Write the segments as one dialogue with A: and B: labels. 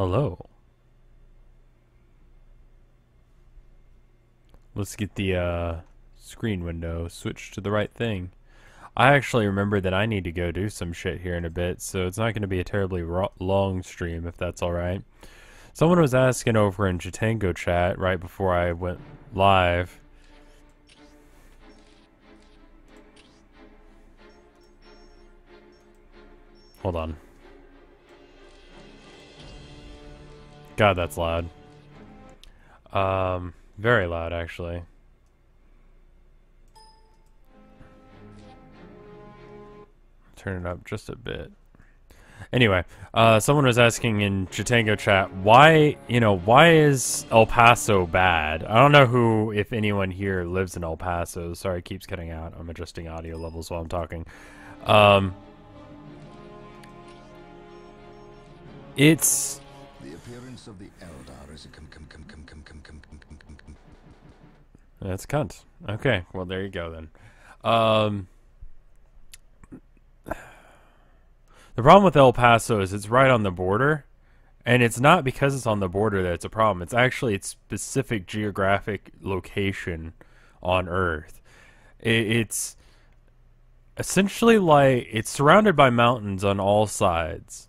A: Hello. Let's get the screen window switched to the right thing. I actually remember that I need to go do some shit here in a bit, so it's not going to be a terribly long stream if that's alright. Someone was asking over in Chitango chat right before I went live. Hold on. God, that's loud. Very loud, actually. Turn it up just a bit. Anyway, someone was asking in Chitango chat, why is El Paso bad? I don't know if anyone here lives in El Paso. Sorry, it keeps cutting out. I'm adjusting audio levels while I'm talking. It's...
B: The appearance of the Eldar is a
A: That's cunt. Okay, well there you go then. The problem with El Paso is it's right on the border, and it's not because it's on the border that it's a problem. It's actually its specific geographic location on Earth. It's essentially like it's surrounded by mountains on all sides.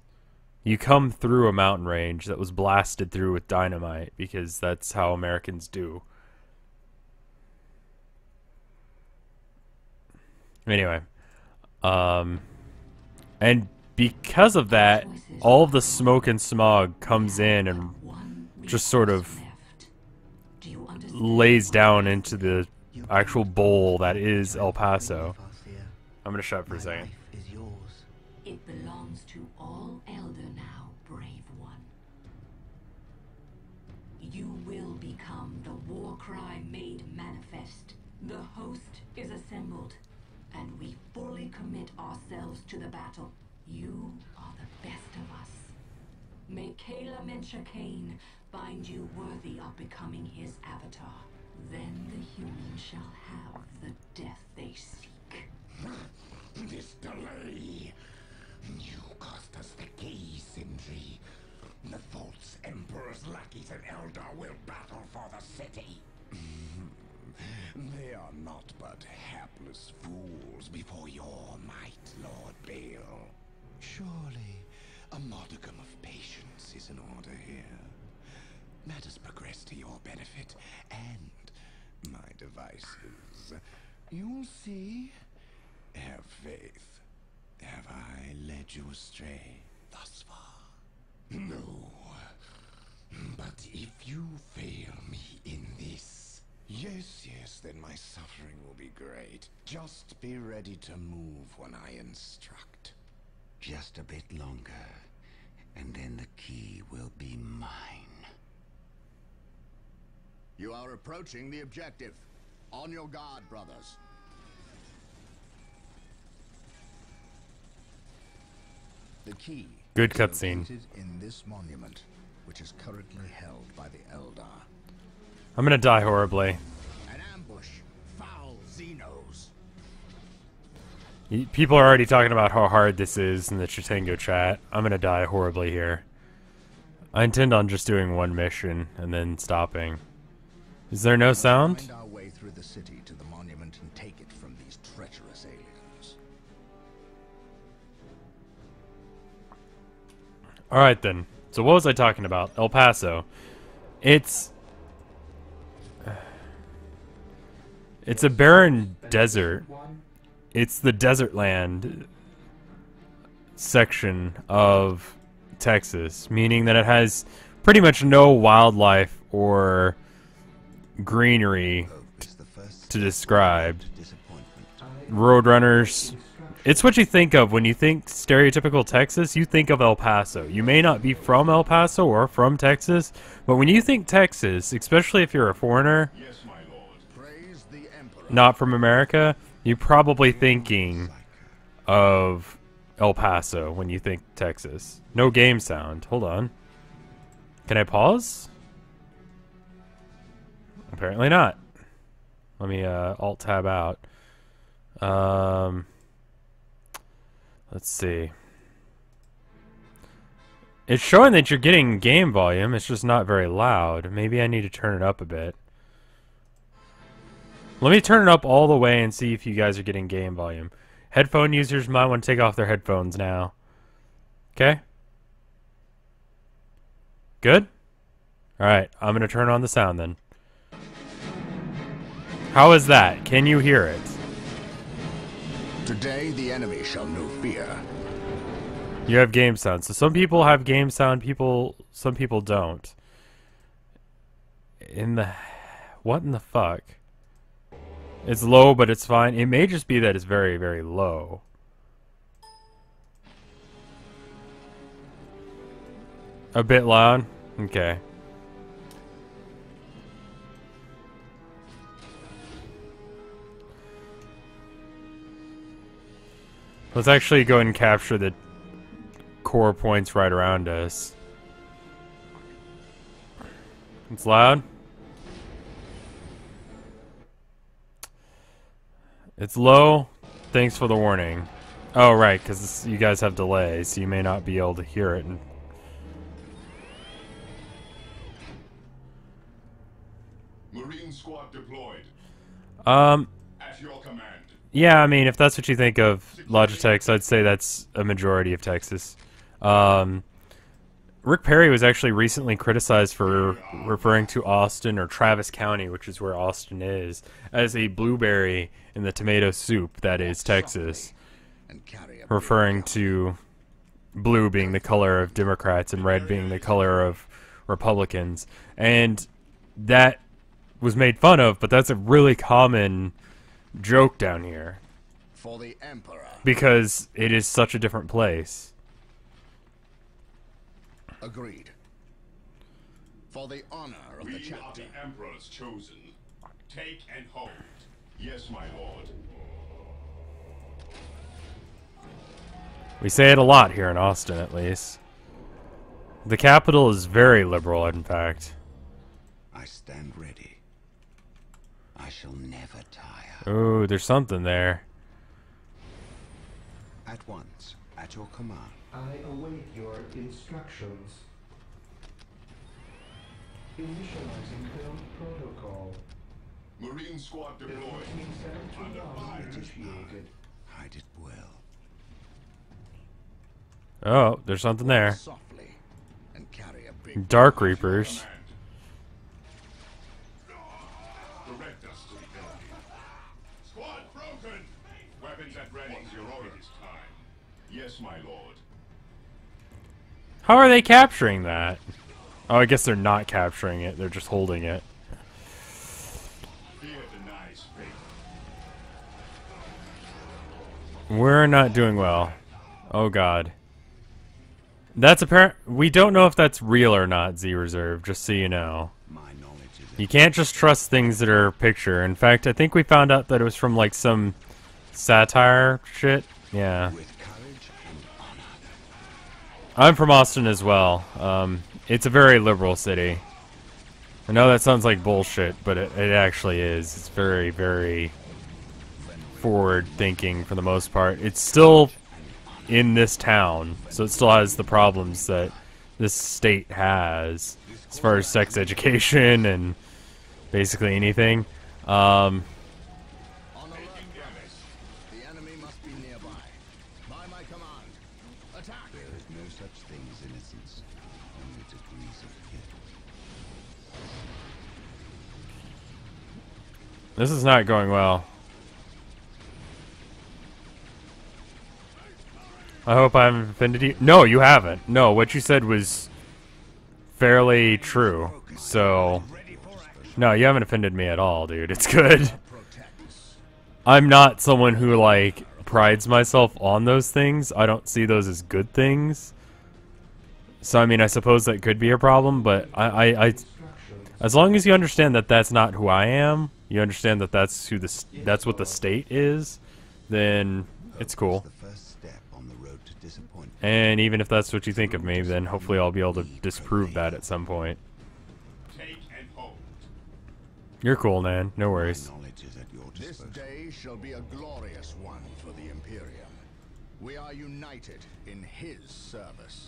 A: You come through a mountain range that was blasted through with dynamite because that's how Americans do. Anyway, and because of that, all of the smoke and smog comes in and just sort of lays down into the actual bowl that is El Paso. I'm gonna shut up for a second.
C: It belongs to all Elder now, brave one. You will become the war cry made manifest. The host is assembled, and we fully commit ourselves to the battle. You are the best of us. May Kayla Mencha Kane find you worthy of becoming his avatar. Then the humans shall have the death they seek.
D: This delay. You cost us the key, Sindri. The false Emperor's lackeys and Eldar will battle for the city.
B: They are not but hapless fools before your might, Lord Bale. Surely, a modicum of patience is in order here. Matters progress to your benefit and my devices. You'll see. Have faith. Have I led you astray thus far?
D: No. But if you fail me in this...
B: Yes, then my suffering will be great. Just be ready to move when I instruct.
E: Just a bit longer, and then the key will be mine.
B: You are approaching the objective. On your guard, brothers. The key.
A: Good
B: is
A: cutscene.
B: located in this monument, which is currently held by the Eldar.
A: I'm gonna die horribly.
B: An ambush. Foul Xenos.
A: People are already talking about how hard this is in the Chitango chat. I'm gonna die horribly here. I intend on just doing one mission and then stopping. Is there no sound?
B: Find our way through the city to the monument and take it from these treacherous aliens.
A: Alright then. So what was I talking about? El Paso. It's a barren desert. It's the desert land section of Texas, meaning that it has pretty much no wildlife or greenery to describe. Roadrunners. It's what you think of when you think stereotypical Texas. You think of El Paso. You may not be from El Paso or from Texas, but when you think Texas, especially if you're a foreigner,
B: Praise the Emperor.
A: not from America, you're probably thinking of El Paso when you think Texas. No game sound. Hold on. Can I pause? Apparently not. Let me alt-tab out. Let's see. It's showing that you're getting game volume, it's just not very loud. Maybe I need to turn it up a bit. Let me turn it up all the way and see if you guys are getting game volume. Headphone users might want to take off their headphones now. Okay? Good? Alright, I'm gonna turn on the sound then. How is that? Can you hear it?
B: Today the enemy shall know fear.
A: You have game sound. So some people have game sound, some people don't. What in the fuck? It's low, but it's fine. It may just be that it's very, very low. A bit loud? Okay. Let's actually go and capture the core points right around us. It's loud. It's low. Thanks for the warning. Oh, right, because you guys have delays, so you may not be able to hear it.
D: Marine squad deployed. At your command.
A: Yeah, I mean, if that's what you think of Logitech, I'd say that's a majority of Texas. Rick Perry was actually recently criticized for referring to Austin, or Travis County, which is where Austin is, as a blueberry in the tomato soup that is Texas, referring to blue being the color of Democrats and red being the color of Republicans. And that was made fun of, but that's a really common joke down here
B: For the Emperor.
A: because it is such a different place.
B: Agreed. For the honor of the
D: We are
B: chapter.
D: the Emperor's chosen. Take and hold. Yes, my lord.
A: We say it a lot here in Austin, at least. The capital is very liberal, in fact.
E: I stand ready. I shall never tire.
A: Ooh, there's something there.
E: At once, at your command.
F: I await your instructions. Initializing build protocol.
D: Marine squad deployed.
F: Build
D: Under fire.
F: initiated.
E: Hide it well.
A: Oh, there's something there.
B: Softly and carry a big
A: Dark Reapers.
D: Command. Direct us to the enemy. Squad broken. Weapons at ready. Your order is time. Yes, my lord.
A: How are they capturing that? Oh, I guess they're not capturing it. They're just holding it.
D: Fear denies faith.
A: We're not doing well. Oh, God. That's apparent. We don't know if that's real or not, Z Reserve, just so you know.
E: My knowledge is
A: You can't just trust things that are picture. In fact, I think we found out that it was from, like, some satire shit. Yeah.
E: with courage and honor.
A: I'm from Austin as well. It's a very liberal city. I know that sounds like bullshit, but it actually is. It's very, very forward-thinking for the most part. It's still in this town, so it still has the problems that this state has as far as sex education and basically anything.
B: On alert. The enemy must be nearby. By my command. Attack!
E: There is no such thing as innocence, only degrees of guilt.
A: This is not going well. I hope I haven't offended you. No, you haven't. No, what you said was fairly true. So, no, you haven't offended me at all, dude. It's good. I'm not someone who, like, prides myself on those things. I don't see those as good things. So, I mean, I suppose that could be a problem, but as long as you understand that that's not who I am, you understand that that's what the state is, then it's cool.
E: The first step on the road to disappointment.
A: And even if that's what you think of me, then hopefully I'll be able to disprove that at some point.
D: Take and hold.
A: You're cool, man. No worries.
E: Knowledge is at your
B: This
E: disposal.
B: day shall be a glorious one for the Imperium. We are united in his service.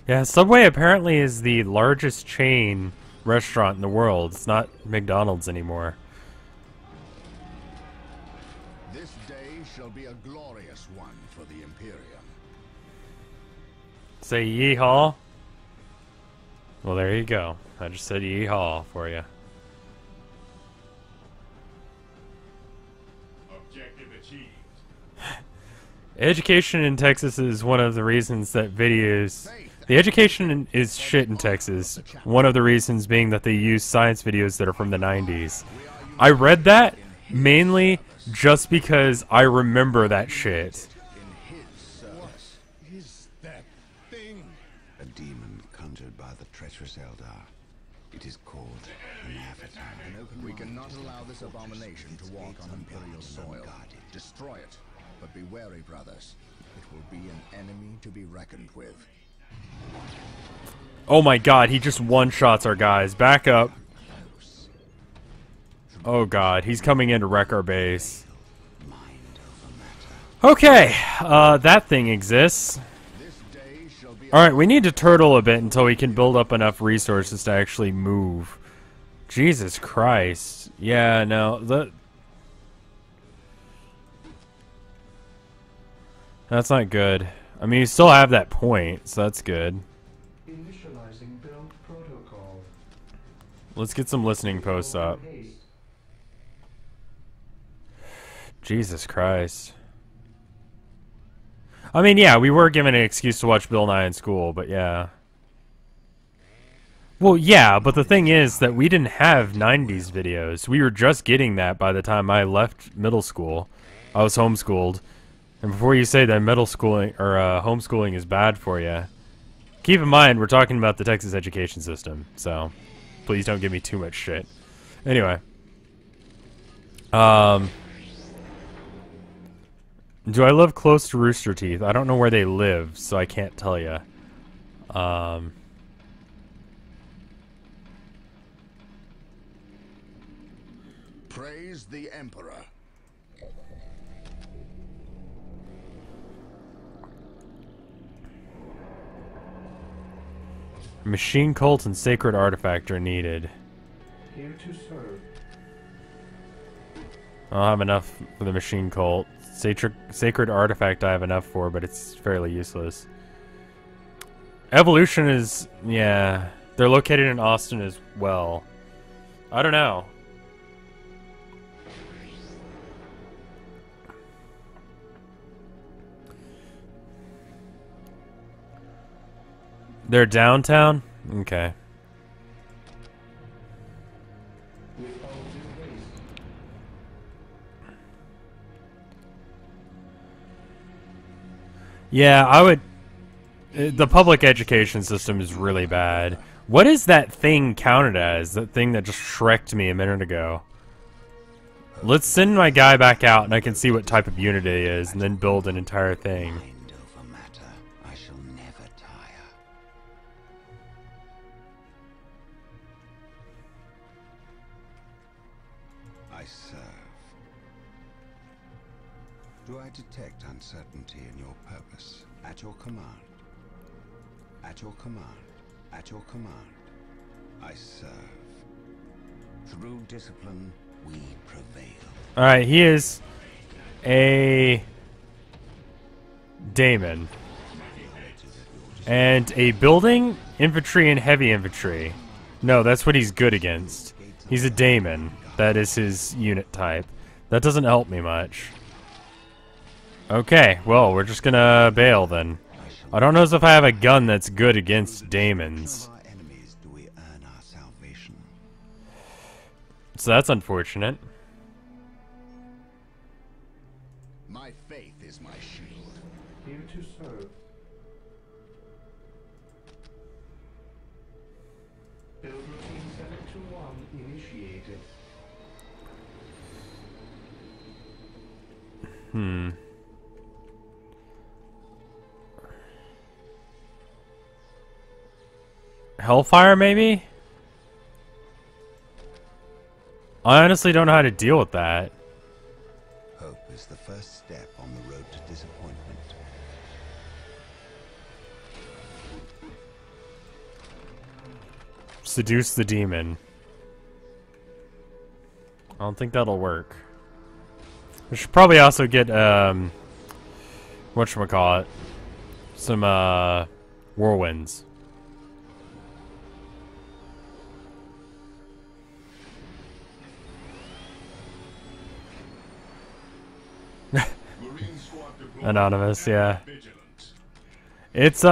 A: Yeah, Subway apparently is the largest chain restaurant in the world. It's not McDonald's anymore.
D: This day shall be a glorious one for the Imperium.
A: Say yeehaw. Well, there you go. I just said yeehaw for you.
D: Objective achieved.
A: Education in Texas is one of the reasons that videos... The education is shit in Texas. One of the reasons being that they use science videos that are from the 90s. I read that mainly just because I remember that shit.
D: In his service. What is that thing?
E: A demon conjured by the treacherous Eldar. It is called an avatar.
D: We cannot allow this abomination to walk on Imperial soil. Destroy it. But be wary, brothers. It will be an enemy to be reckoned with.
A: Oh my god, he just one-shots our guys. Back up. Oh god, he's coming in to wreck our base. Okay, that thing exists. Alright, we need to turtle a bit until we can build up enough resources to actually move. Jesus Christ. Yeah, no, that's not good. I mean, you still have that point, so that's good.
F: Initializing build protocol.
A: Let's get some listening posts up.
F: Haste.
A: Jesus Christ. I mean, yeah, we were given an excuse to watch Bill Nye in school, but yeah. Well, yeah, but the thing is that we didn't have 90s videos. We were just getting that by the time I left middle school. I was homeschooled. And before you say that middle schooling or homeschooling is bad for you, keep in mind we're talking about the Texas education system, so please don't give me too much shit. Anyway, do I live close to Rooster Teeth? I don't know where they live, so I can't tell you.
D: Praise the Emperor.
A: Machine cult and sacred artifact are needed.
F: Here to serve.
A: I don't have enough for the machine cult. Sacred artifact I have enough for, but it's fairly useless. Evolution is... yeah. They're located in Austin as well. I don't know. They're downtown? Okay.
F: With all due haste.
A: Yeah, I would... the public education system is really bad. What is that thing counted as? That thing that just shreked me a minute ago. Let's send my guy back out and I can see what type of unit it is and then build an entire thing.
E: Mind over matter. I shall never tire. I serve. Do I detect uncertainty in your purpose? At your command. At your command. At your command. I serve. Through discipline, we prevail.
A: Alright, he is a daemon. And a building, infantry, and heavy infantry. No, that's what he's good against. He's a daemon. That is his unit type. That doesn't help me much. Okay, well, we're just gonna bail then. I don't know if I have a gun that's good against daemons.
E: Our enemies do we earn our salvation.
A: So that's unfortunate.
D: My faith is my shield.
F: Here to serve. Build routine 721 initiated.
A: Hellfire, maybe? I honestly don't know how to deal with that.
E: Hope is the first step on the road to disappointment.
A: seduce the demon. I don't think that'll work. We should probably also get whatchamacallit, some whirlwinds. Anonymous, yeah. It's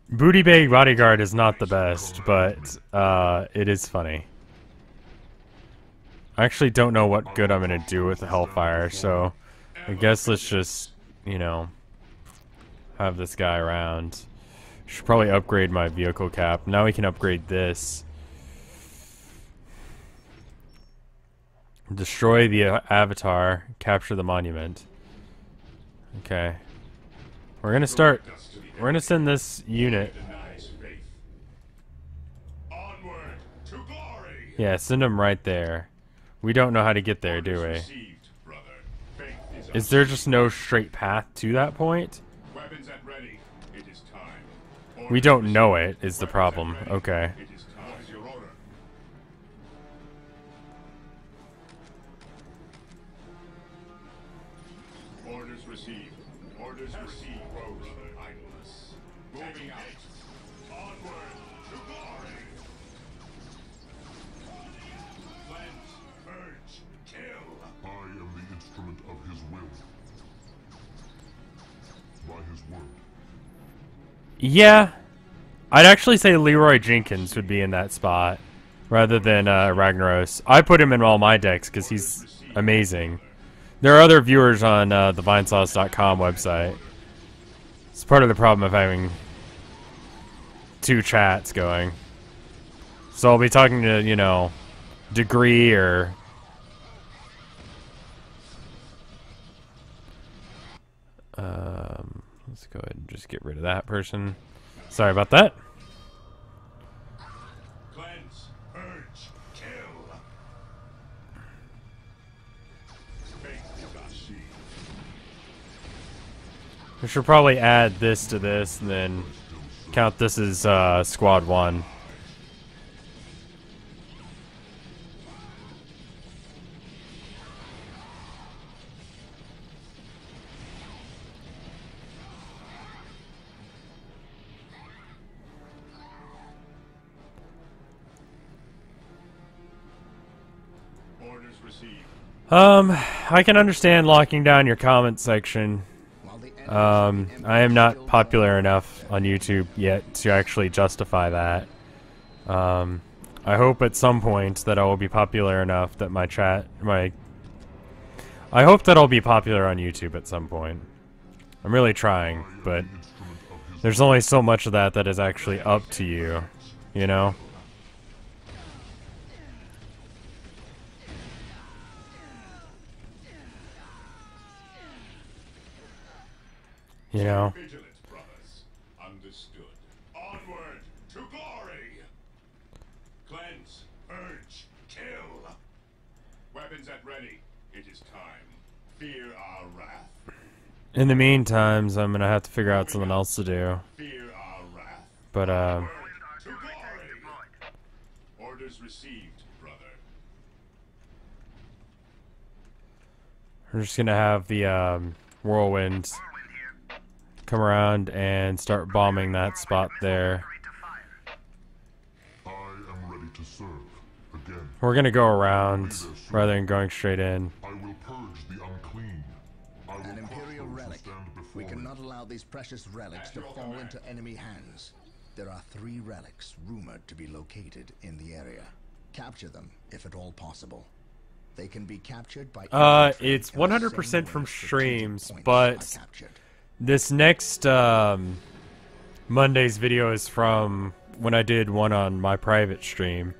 A: Booty Bag Bodyguard is not the best, but it is funny. I actually don't know what good I'm gonna do with the Hellfire, so I guess let's just, you know, have this guy around. Should probably upgrade my vehicle cap. Now we can upgrade this. Destroy the avatar, capture the monument. Okay. We're gonna send this unit. Yeah, send him right there. We don't know how to get there, do we? Is there just no straight path to that point? We don't know it, is the problem. Okay.
D: Orders received. Orders received. Idleness. Moving out. Onward to glory. Cleanse, purge, kill.
G: I am the instrument of his will. By his word.
A: Yeah. I'd actually say Leroy Jenkins would be in that spot rather than Ragnaros. I put him in all my decks because he's amazing. There are other viewers on the Vinesauce.com website. It's part of the problem of having two chats going. So I'll be talking to, you know, Degree or... let's go ahead and just get rid of that person. Sorry about that.
D: Cleanse, purge, kill.
A: We should probably add this to this and then count this as squad 1.
D: Orders received.
A: I can understand locking down your comment section. I am not popular enough on YouTube yet to actually justify that. I hope at some point that I will be popular enough that I hope that I'll be popular on YouTube at some point. I'm really trying, but there's only so much of that is actually up to you, you know? You know?
D: Vigilant, brothers. Understood. Onward to glory. Cleanse, purge, kill. Weapons at ready. It is time. Fear our wrath.
A: In the meantime, I'm gonna have to figure out something else to do.
D: Fear our wrath.
A: But,
D: To glory. Orders received, brother.
A: we're just gonna have the, whirlwinds come around and start bombing that spot there.
G: I am ready to serve. Again,
A: We're gonna go around rather than going straight in.
G: I will purge the unclean. I will
E: An
G: crush
E: Imperial
G: those who
E: relic.
G: stand before
E: We
G: me.
E: cannot allow these precious relics to fall into enemy hands. There are 3 relics rumored to be located in the area. Capture them, if at all possible. They can be captured by...
A: It's 100% from streams, but
E: captured.
A: this next Monday's video is from when I did one on my private stream.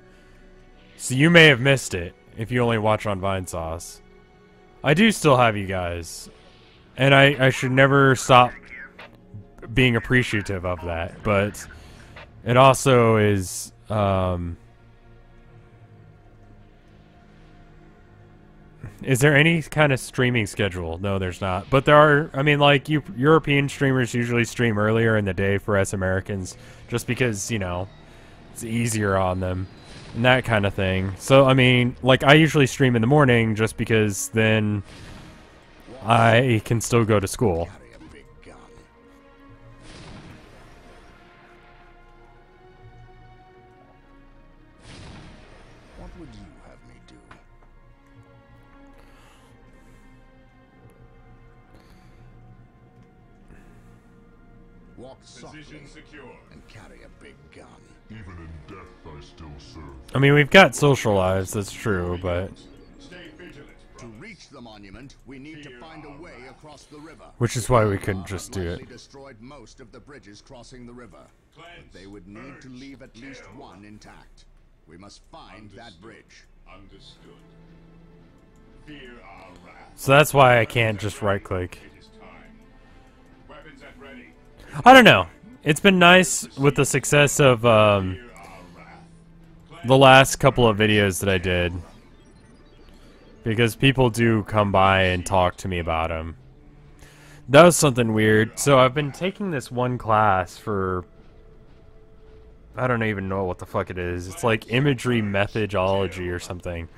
A: So you may have missed it if you only watch on Vinesauce. I do still have you guys. And I should never stop being appreciative of that. But it also is... Is there any kind of streaming schedule? No, there's not. But there are, I mean, like, European streamers usually stream earlier in the day for us Americans, just because, you know, it's easier on them, and that kind of thing. So, I mean, like, I usually stream in the morning just because then I can still go to school.
B: Carry a big gun. What would you have me do? Walk softly and carry a big gun.
G: Even in death, I still serve.
A: I mean, we've got social lives, that's true, but...
B: To reach the monument, we need to find a way across the river.
A: Which is why we couldn't just do
B: Likely
A: it.
B: destroyed most of the bridges crossing the river. But they would need to leave at least one intact. We must find that bridge.
D: Understood. Fear our wrath.
A: So that's why I can't just right-click.
D: It is time. Weapons at ready.
A: I don't know. It's been nice with the success of
D: Fear our wrath.
A: the last couple of videos that I did. Because people do come by and talk to me about them. That was something weird. So I've been taking this one class for... I don't even know what the fuck it is. It's like imagery methodology or something.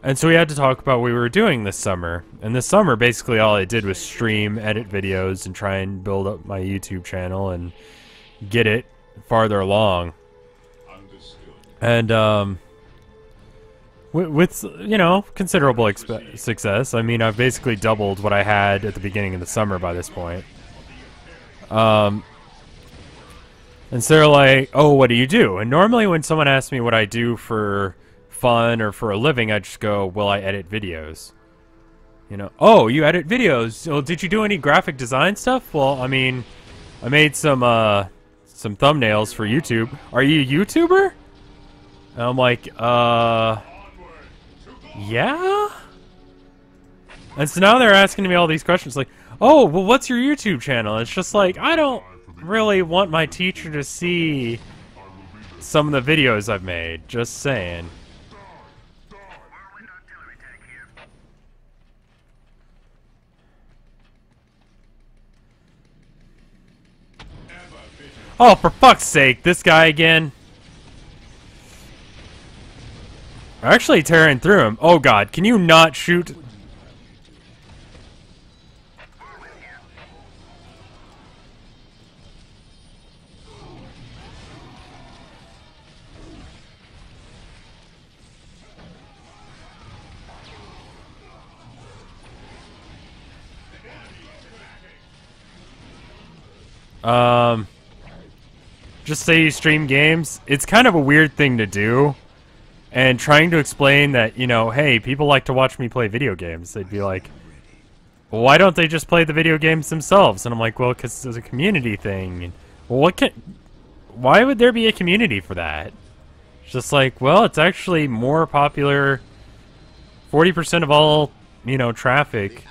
A: And so we had to talk about what we were doing this summer. And this summer, basically all I did was stream, edit videos, and try and build up my YouTube channel and get it farther along.
D: Understood.
A: And, with you know, considerable success. I mean, I've basically doubled what I had at the beginning of the summer by this point. And so they're like, oh, what do you do? And normally when someone asks me what I do for fun or for a living, I just go, well, I edit videos. You know, oh, you edit videos. Well, did you do any graphic design stuff? Well, I mean, I made some thumbnails for YouTube. Are you a YouTuber? And I'm like, yeah? And so now they're asking me all these questions like, oh, well, what's your YouTube channel? It's just like, I don't really want my teacher to see some of the videos I've made. Just saying. Oh, for fuck's sake, this guy again. I'm actually tearing through him. Oh god, can you not shoot? Just say you stream games. It's kind of a weird thing to do. And trying to explain that, you know, hey, people like to watch me play video games. They'd be like, well, why don't they just play the video games themselves? And I'm like, well, because it's a community thing. And, well, why would there be a community for that? It's just like, well, it's actually more popular. 40% of all, you know, traffic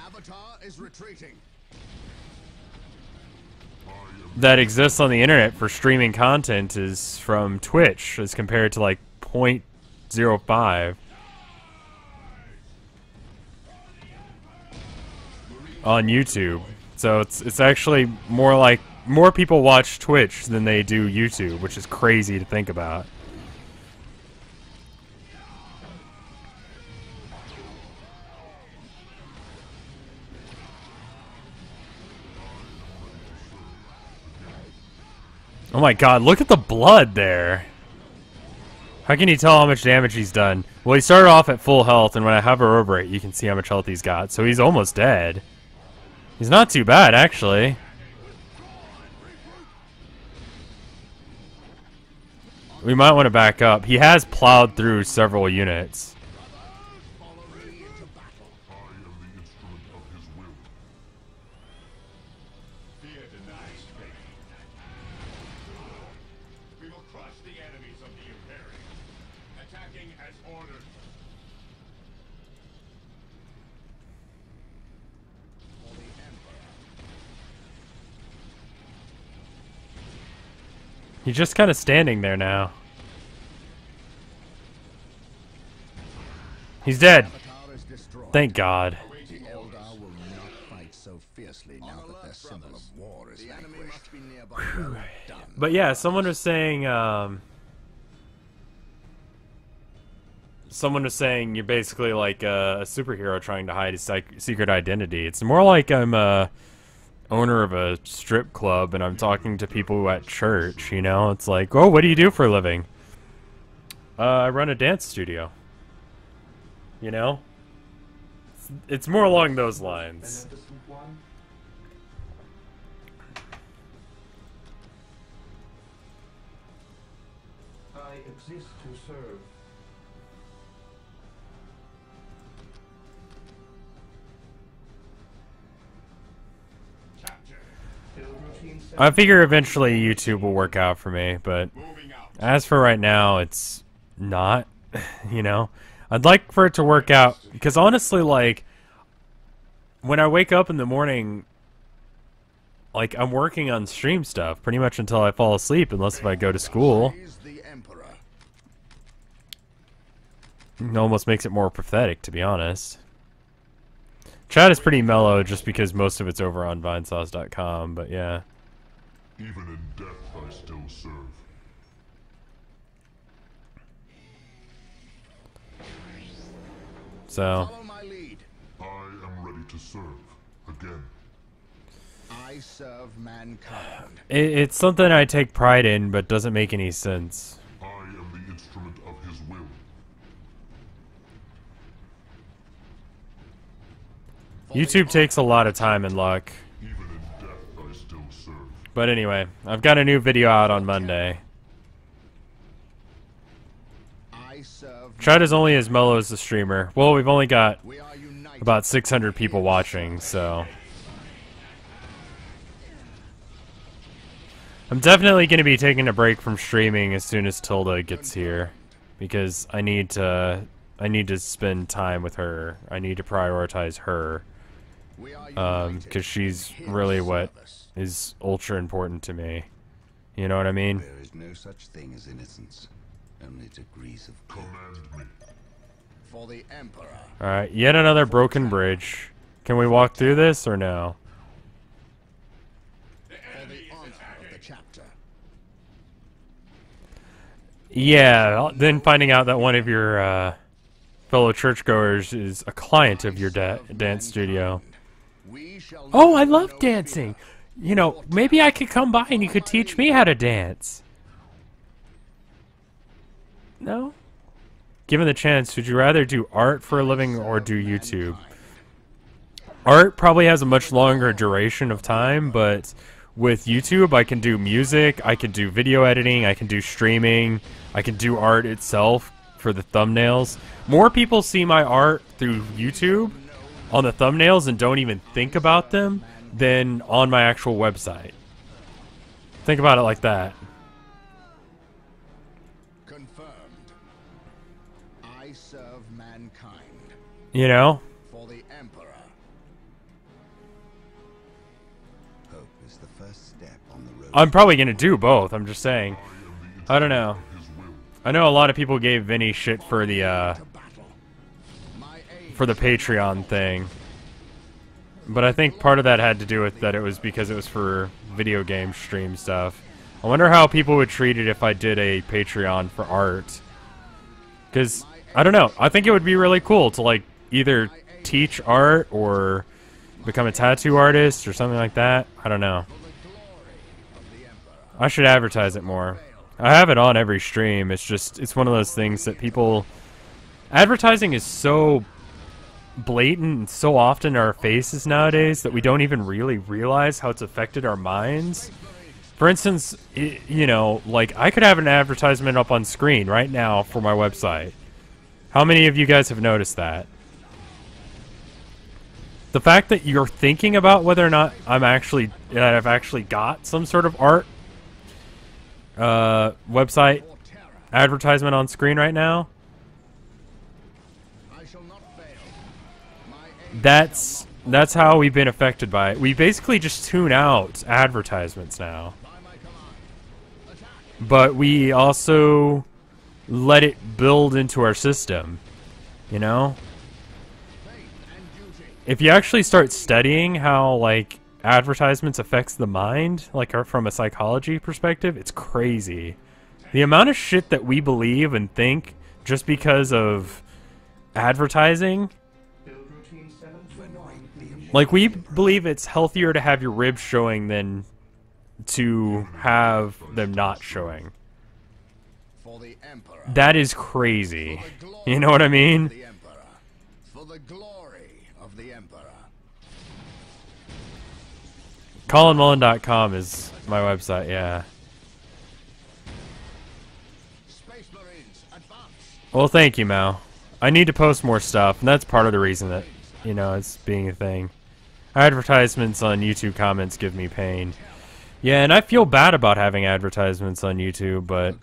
A: that exists on the internet for streaming content is from Twitch as compared to like 0.05 on YouTube. So it's actually more like more people watch Twitch than they do YouTube, which is crazy to think about. Oh my god, look at the blood there. How can you tell how much damage he's done? Well, he started off at full health, and when I hover over it, you can see how much health he's got. So he's almost dead. He's not too bad, actually. We might want to back up. He has plowed through several units. He's just kind of standing there now. He's dead. Thank God.
E: The Eldar will not fight so fiercely now that their symbol of war is vanquished. Well done.
A: But yeah, someone was saying you're basically like a superhero trying to hide his secret identity. It's more like I'm a owner of a strip club and I'm talking to people at church, you know? It's like, oh, what do you do for a living? I run a dance studio. You know? It's more along those lines.
F: Beneficent one. I exist to serve. Build routine
A: I figure eventually YouTube will work out for me, but as for right now, it's not, you know? I'd like for it to work out, because honestly, like, when I wake up in the morning, like, I'm working on stream stuff pretty much until I fall asleep, unless if I go to school.
E: The Emperor.
A: It almost makes it more pathetic, to be honest. Chat is pretty mellow just because most of it's over on Vinesauce.com, but yeah.
G: Even in death I still serve.
A: So,
E: Follow my lead.
G: I am ready to serve. Again.
E: I serve mankind.
A: it's something I take pride in, but doesn't make any sense.
G: I am the instrument of his will.
A: YouTube takes a lot of time and luck.
G: Even in death I still serve.
A: But anyway, I've got a new video out on Monday.
E: I serve.
A: Chat is only as mellow as the streamer. Well, we've only got
E: We are united.
A: about 600 people watching, so... I'm definitely going to be taking a break from streaming as soon as Tilda gets here. Because I need to spend time with her. I need to prioritize her.
E: We are united.
A: Because she's really what is ultra important to me. You know what I mean?
E: There is no such thing as innocence. Only degrees of guilt.
G: Command me.
E: For the Emperor.
A: Alright, yet another broken bridge. Can we walk through this or no?
E: For the honor of the chapter.
A: Yeah, then finding out that one of your fellow churchgoers is a client of your dance studio.
E: We shall
A: Oh, I
E: know
A: love
E: no
A: dancing!
E: fear.
A: You know, maybe I could come by and you could teach me how to dance. No? Given the chance, would you rather do art for a living or do YouTube? Art probably has a much longer duration of time, but with YouTube, I can do music, I can do video editing, I can do streaming, I can do art itself for the thumbnails. More people see my art through YouTube on the thumbnails and don't even think about them than on my actual website. Think about it like that.
E: Confirmed. I serve mankind.
A: You know?
E: For the Emperor. Hope is the first step on the road.
A: I'm probably going to do both, I'm just saying. I don't know. I know a lot of people gave Vinny shit for the
E: My aim.
A: Patreon thing. But I think part of that had to do with that it was because it was for video game stream stuff. I wonder how people would treat it if I did a Patreon for art. Because, I don't know, I think it would be really cool to, like, either teach art or become a tattoo artist or something like that. I don't know. I should advertise it more. I have it on every stream, it's just, it's one of those things that people... Advertising is so blatant and so often in our faces nowadays that we don't even really realize how it's affected our minds. For instance, you know, like, I could have an advertisement up on screen right now for my website. How many of you guys have noticed that? The fact that you're thinking about whether or not I've actually got some sort of art website advertisement on screen right now,
E: I shall not fail. My aim.
A: that's how we've been affected by it. We basically just tune out advertisements now.
E: By my command. Attack.
A: But we also let it build into our system, you know? if you actually start studying how like advertisements affects the mind, like from a psychology perspective, it's crazy. The amount of shit that we believe and think just because of advertising.
F: Build routine 721.
A: Like, we believe it's healthier to have your ribs showing than to have them not showing.
B: For the Emperor.
A: That is crazy. You know what I mean?
B: The Emperor. For the glory of the Emperor.
A: ColinMullen.com is my website, yeah.
B: Space Marines, advance.
A: Well, thank you, Mao. I need to post more stuff, and that's part of the reason that, you know, it's being a thing. Advertisements on YouTube comments give me pain. Yeah, and I feel bad about having advertisements on YouTube, but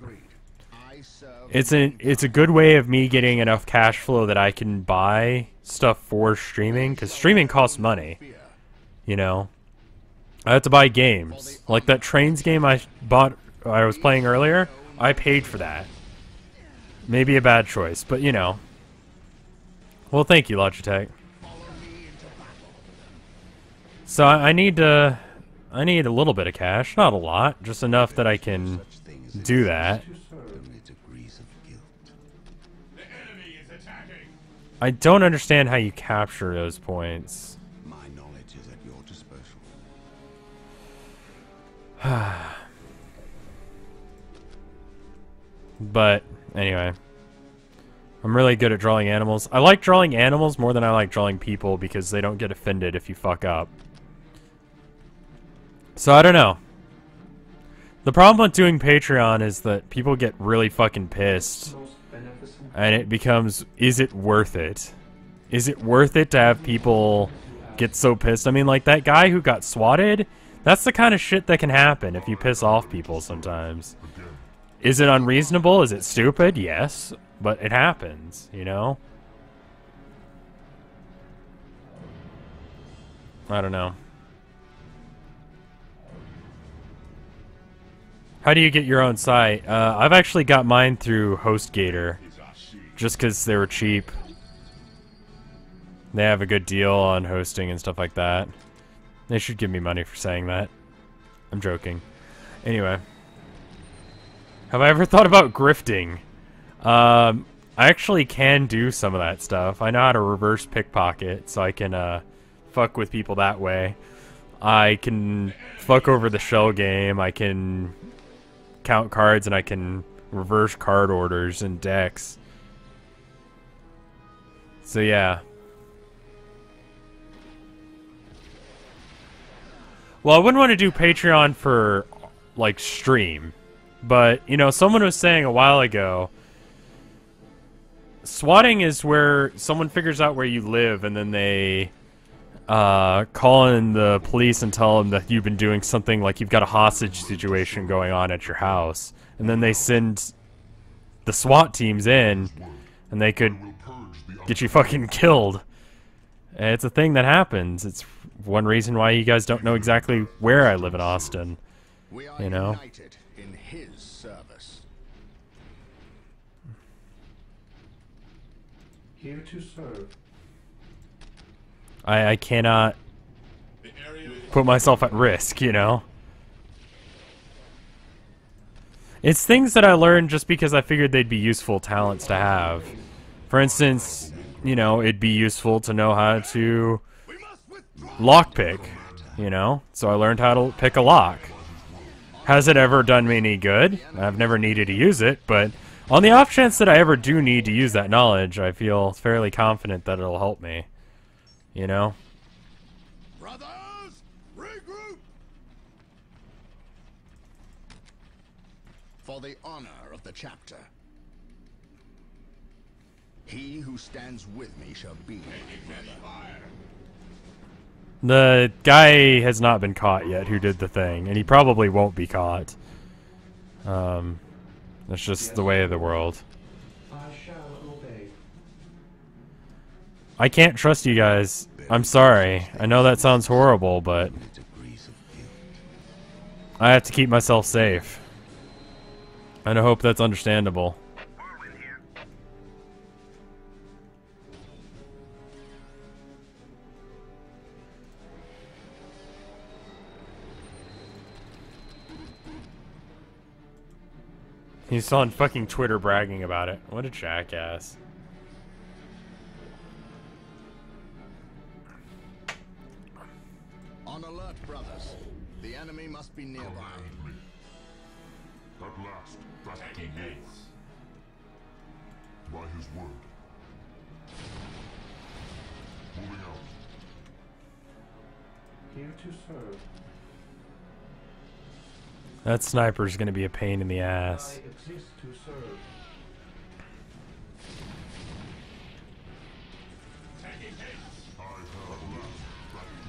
A: it's a good way of me getting enough cash flow that I can buy stuff for streaming, because streaming costs money, you know. I have to buy games. Like that Trains game I was playing earlier, I paid for that. Maybe a bad choice, but you know. Well, thank you, Logitech. So I need a little bit of cash, not a lot, just enough that I can do that. I don't understand how you capture those points.
E: My knowledge is at your disposal.
A: But anyway, I'm really good at drawing animals. I like drawing animals more than I like drawing people because they don't get offended if you fuck up. So I don't know. The problem with doing Patreon is that people get really fucking pissed. And it becomes, is it worth it? Is it worth it to have people get so pissed? I mean, like that guy who got swatted, that's the kind of shit that can happen if you piss off people sometimes. Is it unreasonable? Is it stupid? Yes. But it happens, you know? I don't know. How do you get your own site? I've actually got mine through HostGator. Just because they were cheap. They have a good deal on hosting and stuff like that. They should give me money for saying that. I'm joking. Anyway. Have I ever thought about grifting? I actually can do some of that stuff. I know how to reverse pickpocket, so I can fuck with people that way. I can fuck over the shell game. I can count cards, and I can reverse card orders and decks. So yeah. Well, I wouldn't want to do Patreon for, like, stream. But, you know, someone was saying a while ago, swatting is where someone figures out where you live and then they call in the police and tell them that you've been doing something, like you've got a hostage situation going on at your house. And then they send the SWAT teams in and they could get you fucking killed. And it's a thing that happens. It's one reason why you guys don't know exactly where I live in Austin. You know?
B: United in his service.
F: Here to serve.
A: I cannot put myself at risk, you know? It's things that I learned just because I figured they'd be useful talents to have. For instance, you know, it'd be useful to know how to lockpick, you know? So I learned how to pick a lock. Has it ever done me any good? I've never needed to use it, but on the off chance that I ever do need to use that knowledge, I feel fairly confident that it'll help me. You know?
B: Brothers, regroup! For the honor of the chapter. He who stands with me shall be brother.
A: The guy has not been caught yet who did the thing, and he probably won't be caught. That's just the way of the world.
F: I shall obey.
A: I can't trust you guys. I'm sorry. I know that sounds horrible, but I have to keep myself safe. And I hope that's understandable. He's on fucking Twitter bragging about it. What a jackass.
B: On alert, brothers. The enemy must be nearby.
G: Command me. At last, back to war. By his word. Moving out.
F: Here to serve.
A: That sniper's gonna be a pain in the ass.
F: I exist to serve.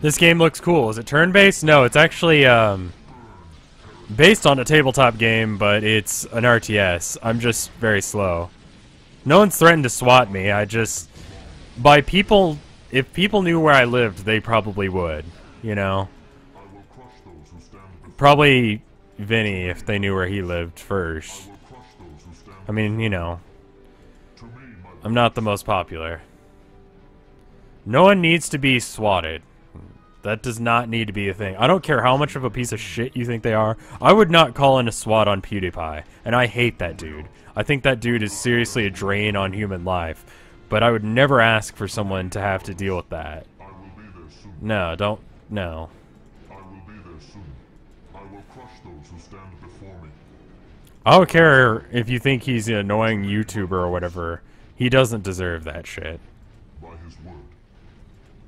A: This game looks cool. Is it turn-based? No, it's actually based on a tabletop game, but it's an RTS. I'm just very slow. No one's threatened to SWAT me. I just... if people knew where I lived, they probably would. You know?
G: I will crush those who stand before
A: Probably Vinny, if they knew where he lived first.
G: I will crush those who stand
A: I mean, you know,
G: to me, my
A: I'm not the most popular. No one needs to be swatted. That does not need to be a thing. I don't care how much of a piece of shit you think they are. I would not call in a SWAT on PewDiePie, and I hate that dude. I think that dude is seriously a drain on human life, but I would never ask for someone to have to deal with that.
G: I will be there soon.
A: No, don't, no.
G: I will be there soon. I will crush those who stand before me.
A: I don't care if you think he's an annoying YouTuber or whatever. He doesn't deserve that shit.
G: By his word.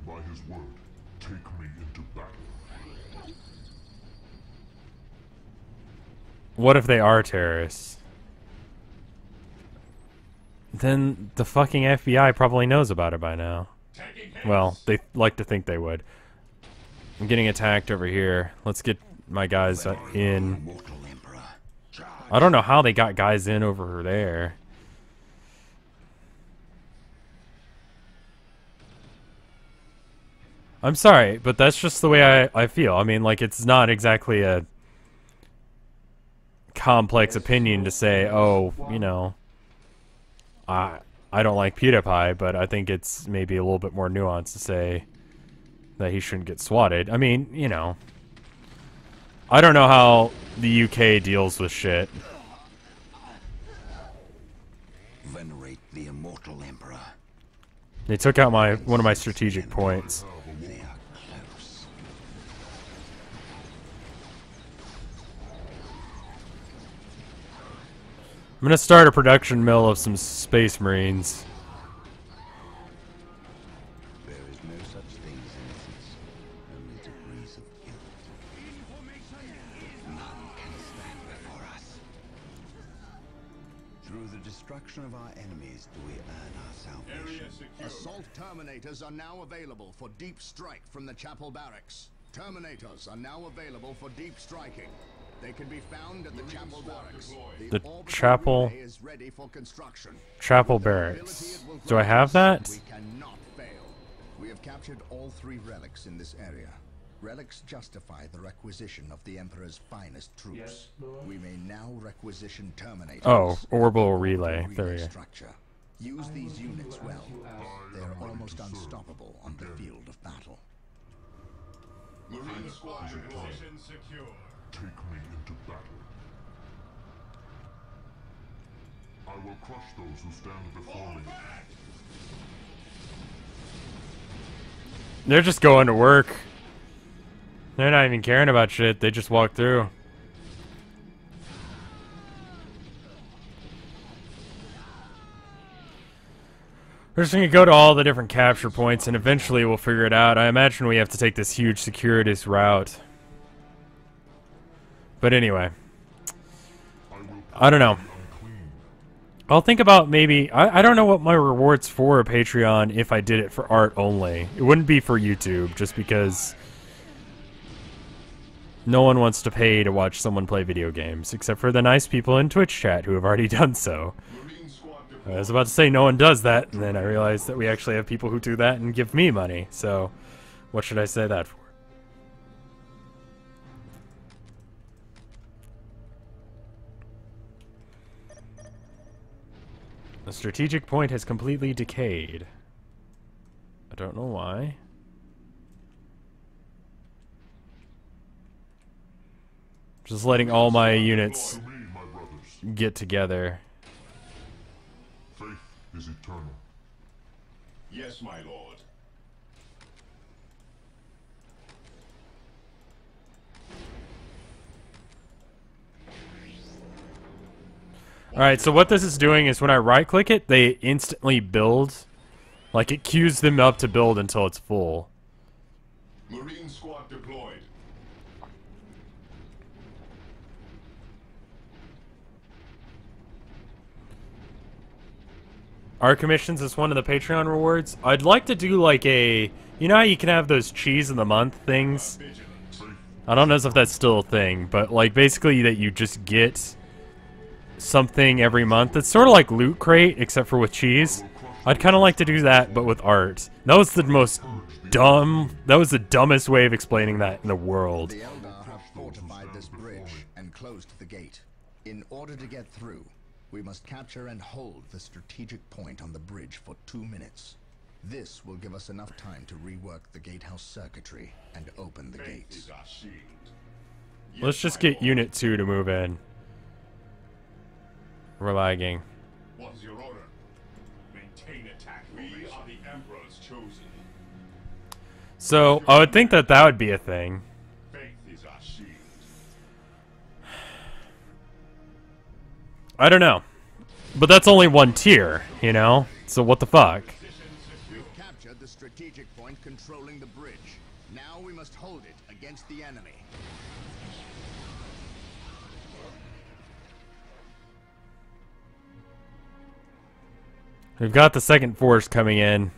G: By his word. Take me into battle.
A: What if they are terrorists? Then the fucking FBI probably knows about it by now. Well, they like to think they would. I'm getting attacked over here. Let's get my guys in.
E: Mortal Emperor.
A: I don't know how they got guys in over there. I'm sorry, but that's just the way I feel. I mean, like, it's not exactly a complex opinion to say, oh, you know, I don't like PewDiePie, but I think it's maybe a little bit more nuanced to say that he shouldn't get swatted. I mean, you know, I don't know how the UK deals with shit.
E: Venerate the immortal Emperor.
A: They took out one of my strategic points.
E: They are close.
A: I'm gonna start a production mill of some Space Marines.
E: There is no such thing as innocence, only degrees of guilt. None can stand before us. Through the destruction of our enemies do we earn our salvation.
B: Assault Terminators are now available for deep strike from the Chapel Barracks. Terminators are now available for deep striking. They can be found at the Chapel Barracks.
A: The
B: orbital
A: Chapel-
B: relay is ready for construction.
A: Chapel
B: With their
A: Barracks.
B: ability, it will
A: Do I
B: grow
A: have
B: us.
A: that?
B: We cannot fail. We have captured all 3 relics in this area. Relics justify the requisition of the Emperor's finest troops.
F: Yes, Lord.
B: We may now requisition Terminators.
A: Oh, orbital
B: Orbital
A: relay. There we go.
B: structure. Use these units well. They are almost unstoppable on the field of battle.
D: Marine squadron position secure.
G: Take me into battle. I will crush those who stand before me.
A: They're just going to work. They're not even caring about shit. They just walk through. We're just gonna go to all the different capture points and eventually we'll figure it out. I imagine we have to take this huge circuitous route. But anyway. I don't know. I'll think about maybe... I don't know what my rewards for a Patreon if I did it for art only. It wouldn't be for YouTube, just because... no one wants to pay to watch someone play video games, except for the nice people in Twitch chat who have already done so. I was about to say no one does that, and then I realized that we actually have people who do that and give me money, so what should I say that for? The strategic point has completely decayed. I don't know why. Just letting all my units...
G: To me, my brothers.
A: get together.
G: Faith is eternal.
D: Yes, my lord.
A: Alright, so what this is doing is when I right-click it, they instantly build. Like, it queues them up to build until it's full.
D: Marine squad deployed.
A: Our commissions is one of the Patreon rewards. I'd like to do like a... You know how you can have those cheese of the month things? I don't know if that's still a thing, but like basically that you just get something every month. It's sort of like Loot Crate, except for with cheese. I'd kind of like to do that, but with art. That was the most dumb... That was the dumbest way of explaining that in the world.
E: The Eldar have fortified this bridge and closed the gate. In order to get through, we must capture and hold the strategic point on the bridge for 2 minutes. This will give us enough time to rework the gatehouse circuitry and open the
D: Faith
E: gates.
D: is our shield.
A: Let's just get Unit 2 to move in. We're lagging.
D: What is your order? Maintain attack. We are the Emperor's chosen.
A: So, I would think that that would be a thing.
D: Faith is our shield.
A: I don't know. But that's only one tier, you know? So what the fuck?
E: We've captured the strategic point controlling the bridge. Now we must hold it against the enemy.
A: We've got the second force coming in.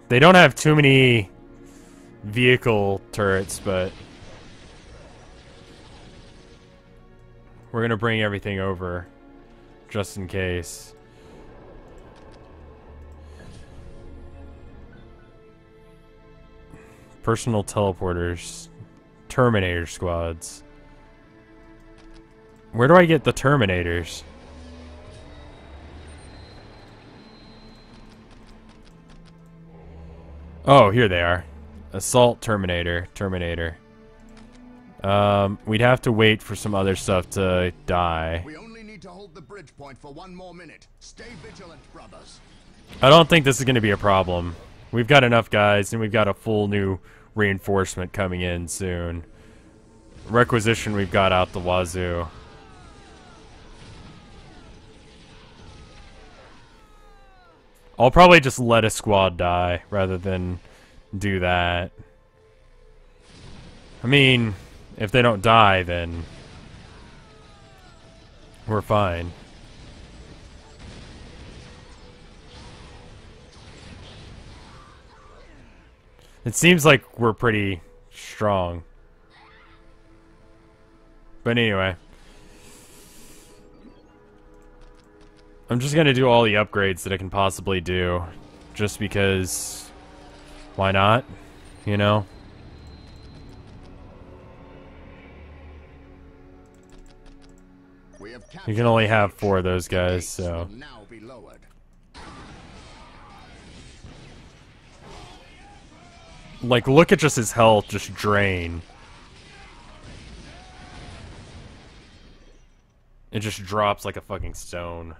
A: They don't have too many vehicle turrets, but we're gonna bring everything over just in case. Personal teleporters, Terminator squads. Where do I get the Terminators? Oh, here they are. Assault Terminator. We'd have to wait for some other stuff to die.
E: We only need to hold the bridge point for 1 more minute. Stay vigilant, brothers.
A: I don't think this is going to be a problem. We've got enough guys, and we've got a full new reinforcement coming in soon. Requisition we've got out the wazoo. I'll probably just let a squad die rather than do that. I mean, if they don't die, then we're fine. It seems like we're pretty strong. But anyway. I'm just gonna do all the upgrades that I can possibly do. Just because... Why not? You know? You can only have 4 of those guys, so...
E: Now be lowered.
A: Like, look at just his health just drain. It just drops like a fucking stone.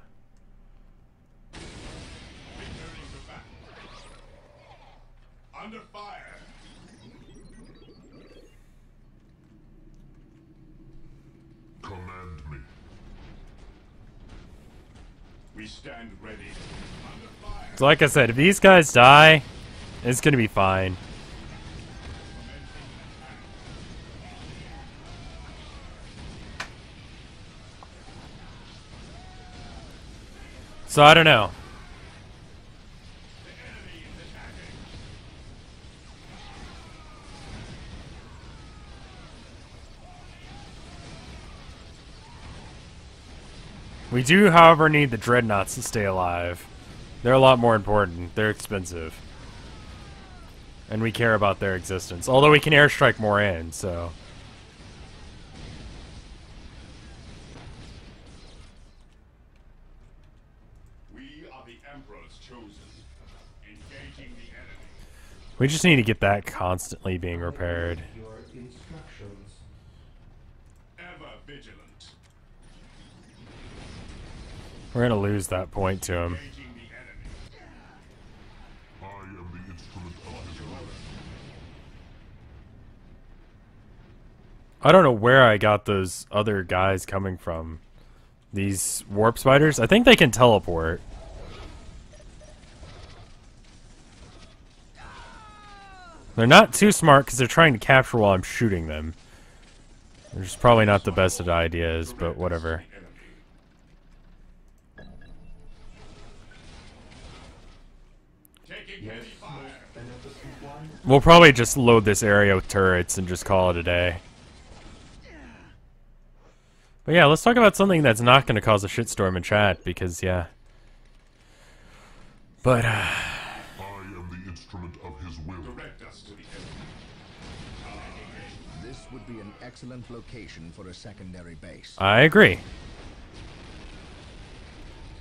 D: Under fire.
G: Command me.
D: We stand ready. Under fire.
A: So like I said, if these guys die, it's gonna be fine. So I don't know. We do, however, need the dreadnoughts to stay alive. They're a lot more important. They're expensive. And we care about their existence. Although we can airstrike more in, so...
D: We are the Emperor's chosen. Engaging the enemy.
A: We just need to get that constantly being repaired.
F: Your instructions.
D: Ever vigilant.
A: We're gonna lose that point to him.
D: Engaging the enemy.
G: I am the instrument of his will.
A: I don't know where I got those other guys coming from. These warp spiders? I think they can teleport. They're not too smart because they're trying to capture while I'm shooting them. Which is probably not the best of ideas, but whatever.
D: Taking
F: Yes,
D: heavy fire.
F: most beneficent one.
A: We'll probably just load this area with turrets and just call it a day. But yeah, let's talk about something that's not going to cause a shitstorm in chat, because yeah. But,
G: I am the instrument of his will.
D: Direct us to the enemy.
H: This would be an excellent location for a secondary base.
A: I agree.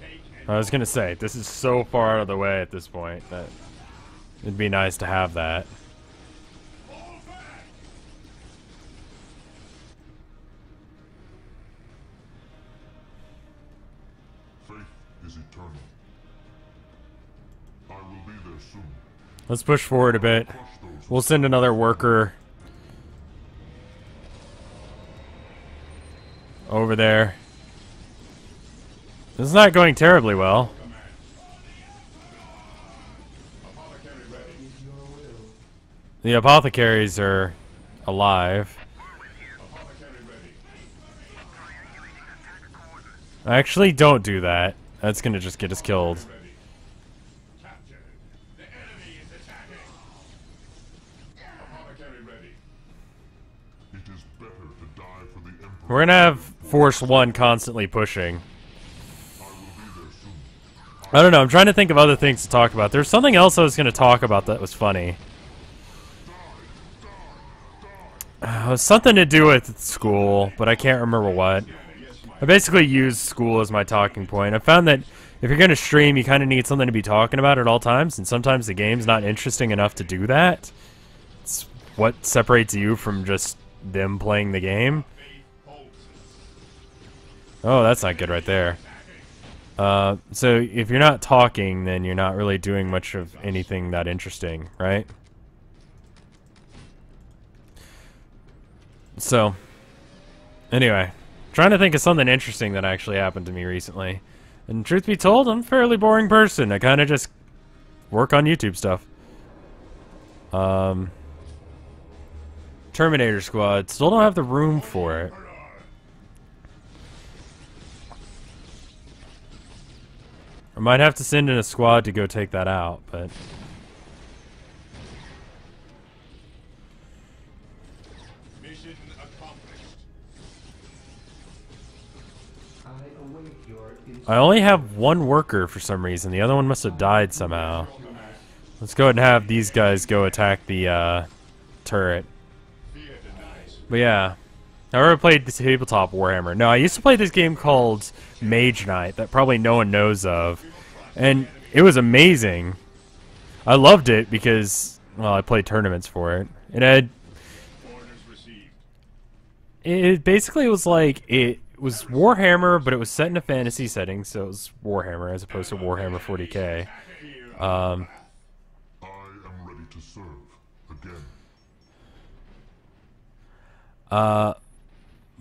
D: Take
A: I was going to say, this is so far out of the way at this point that it'd be nice to have that.
D: fall back.
G: Faith is eternal. I will be there soon.
A: Let's push forward a bit.
G: Crush those.
A: We'll send another worker over there. This is not going terribly well.
D: Apothecary ready.
F: Is your will.
A: The apothecaries are alive.
D: Apothecary ready.
A: Actually, don't do that. That's gonna just get us killed.
D: Ready. Captured. The enemy is attacking. Apothecary ready.
G: It is better to die for the Emperor.
A: We're gonna have Force 1 constantly pushing.
G: I will be there soon.
A: I don't know, I'm trying to think of other things to talk about. There's something else I was gonna talk about that was funny. It was something to do with school, but I can't remember what. I basically use school as my talking point. I found that if you're going to stream, you kind of need something to be talking about at all times, and sometimes the game's not interesting enough to do that. It's what separates you from just them playing the game. Oh, that's not good right there. So if you're not talking, then you're not really doing much of anything that interesting, right? So, anyway, trying to think of something interesting that actually happened to me recently. And truth be told, I'm a fairly boring person. I kind of just work on YouTube stuff. Terminator Squad. Still don't have the room for it. I might have to send in a squad to go take that out, but...
D: Mission accomplished.
F: I await your
A: I only have one worker for some reason. The other one must have died somehow. Let's go ahead and have these guys go attack the turret.
D: Fear denies.
A: But yeah, I ever played the tabletop Warhammer. No, I used to play this game called Mage Knight that probably no one knows of. And it was amazing. I loved it because, well, I played tournaments for it. It had...
D: Orders received.
A: It basically was like, it was Warhammer, but it was set in a fantasy setting, so it was Warhammer as opposed to Warhammer 40k.
G: I am ready to serve again.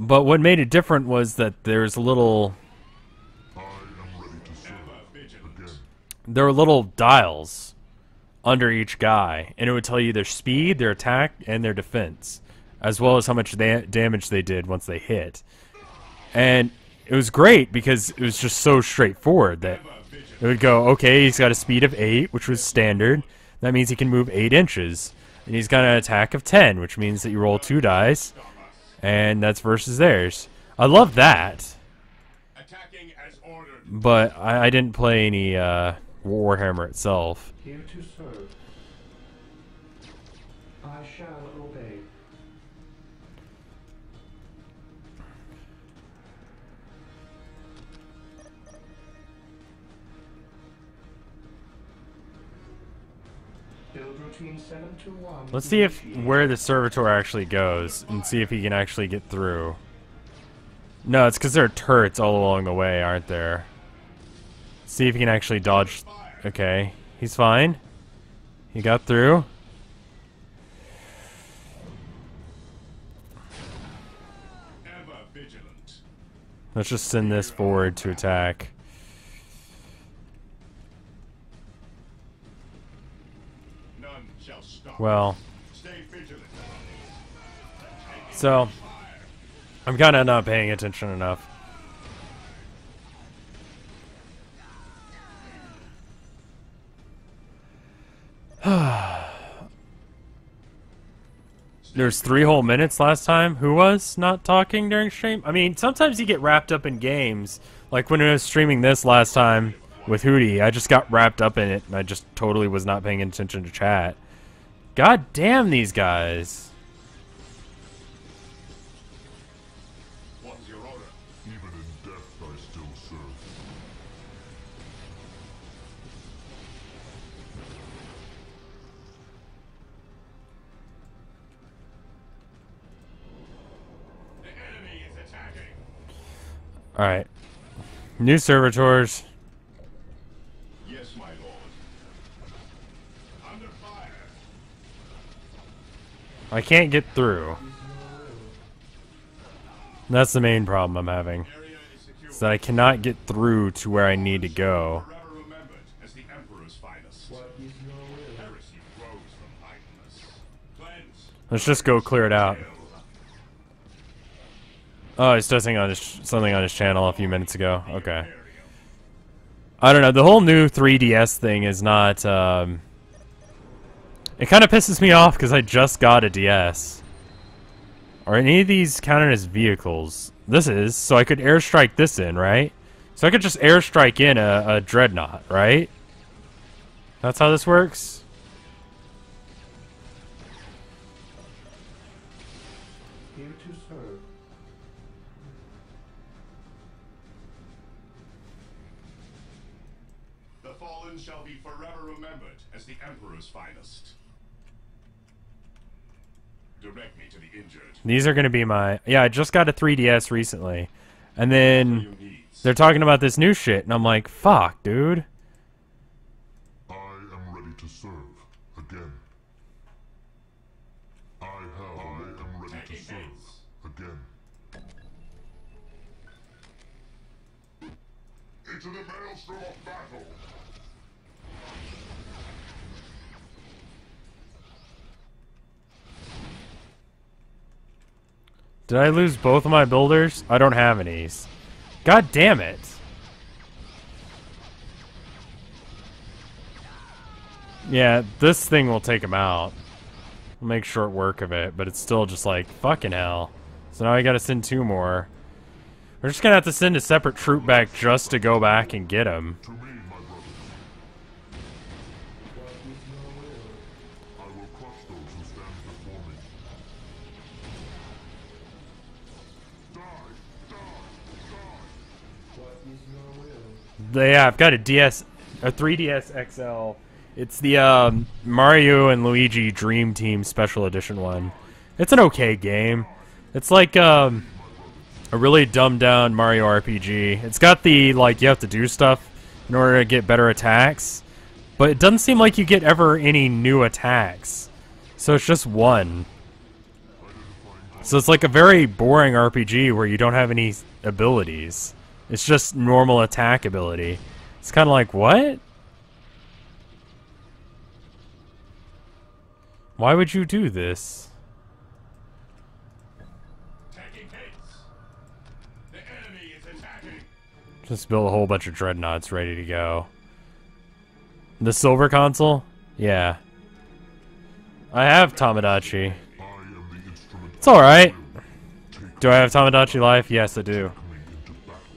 A: But what made it different was that there's a little...
G: I am ready to serve again.
A: There were little dials under each guy, and it would tell you their speed, their attack, and their defense, as well as how much damage they did once they hit. And it was great because it was just so straightforward that it would go, okay, he's got a speed of 8, which was standard. That means he can move 8 inches. And he's got an attack of 10, which means that you roll 2 dice, and that's versus theirs. I love that,
D: Attacking as ordered.
A: but I didn't play any Warhammer itself.
F: here to serve. I shall obey. Build routine 721.
A: Let's see if where the servitor actually goes and see if he can actually get through. No, it's because there are turrets all along the way, aren't there? See if he can actually dodge. Okay, he's fine. He got through.
D: Ever vigilant.
A: Let's just send this forward to attack.
D: None shall stop.
A: Well,
D: Stay vigilant.
A: so I'm kind of not paying attention enough. There's 3 whole minutes last time. Who was not talking during stream? I mean, sometimes you get wrapped up in games. Like when I was streaming this last time with Hootie, I just got wrapped up in it and I just totally was not paying attention to chat. God damn these guys.
D: What's your order?
G: Even in death I still serve.
D: The enemy is attacking.
A: Alright. New servitors.
D: Yes, my lord. Under fire.
A: I can't get through. That's the main problem I'm having.
D: Area is secure.
A: Is that I cannot get through to where I need to go.
D: Forever remembered as the Emperor's finest.
F: What is your will?
D: Heresy grows from idleness. Cleanse.
A: Let's just go clear it out. Oh, he's testing on his something on his channel a few minutes ago. Okay. I don't know. The whole new 3DS thing is not. It kind of pisses me off because I just got a DS. Are any of these counted as vehicles? This is, so I could airstrike this in, right? So I could just airstrike in a dreadnought, right? That's how this works?
F: Here to serve.
D: The fallen shall be forever remembered as the Emperor's finest. Direct me to the injured.
A: These are going to be my... Yeah, I just got a 3DS recently. And then
D: Your needs.
A: they're talking about this new shit, and I'm like, fuck, dude.
G: I am ready to serve again. I am ready to serve again.
D: Into the maelstrom of battle.
A: Did I lose both of my builders? I don't have any. God damn it. Yeah, this thing will take him out. We'll make short work of it, but it's still just like, fucking hell. So now I gotta send 2 more. We're just gonna have to send a separate troop back just to go back and get him.
G: To me, my brothers. I will crush those who stand before me. Die! Die! Die!
F: What is your will?
A: Yeah, I've got a 3DS XL. It's the Mario and Luigi Dream Team Special Edition one. It's an okay game. It's like a really dumbed down Mario RPG. It's got the, like, you have to do stuff in order to get better attacks. But it doesn't seem like you get ever any new attacks. So it's just one. So it's like a very boring RPG where you don't have any abilities. It's just normal attack ability. It's kind of like, what? Why would you do this?
D: Taking hits. The enemy is attacking.
A: Just build a whole bunch of dreadnoughts ready to go. The silver console? Yeah. I have Tamagotchi.
G: I am the instrument.
A: It's alright. Do I have Tamagotchi Life? Yes, I do.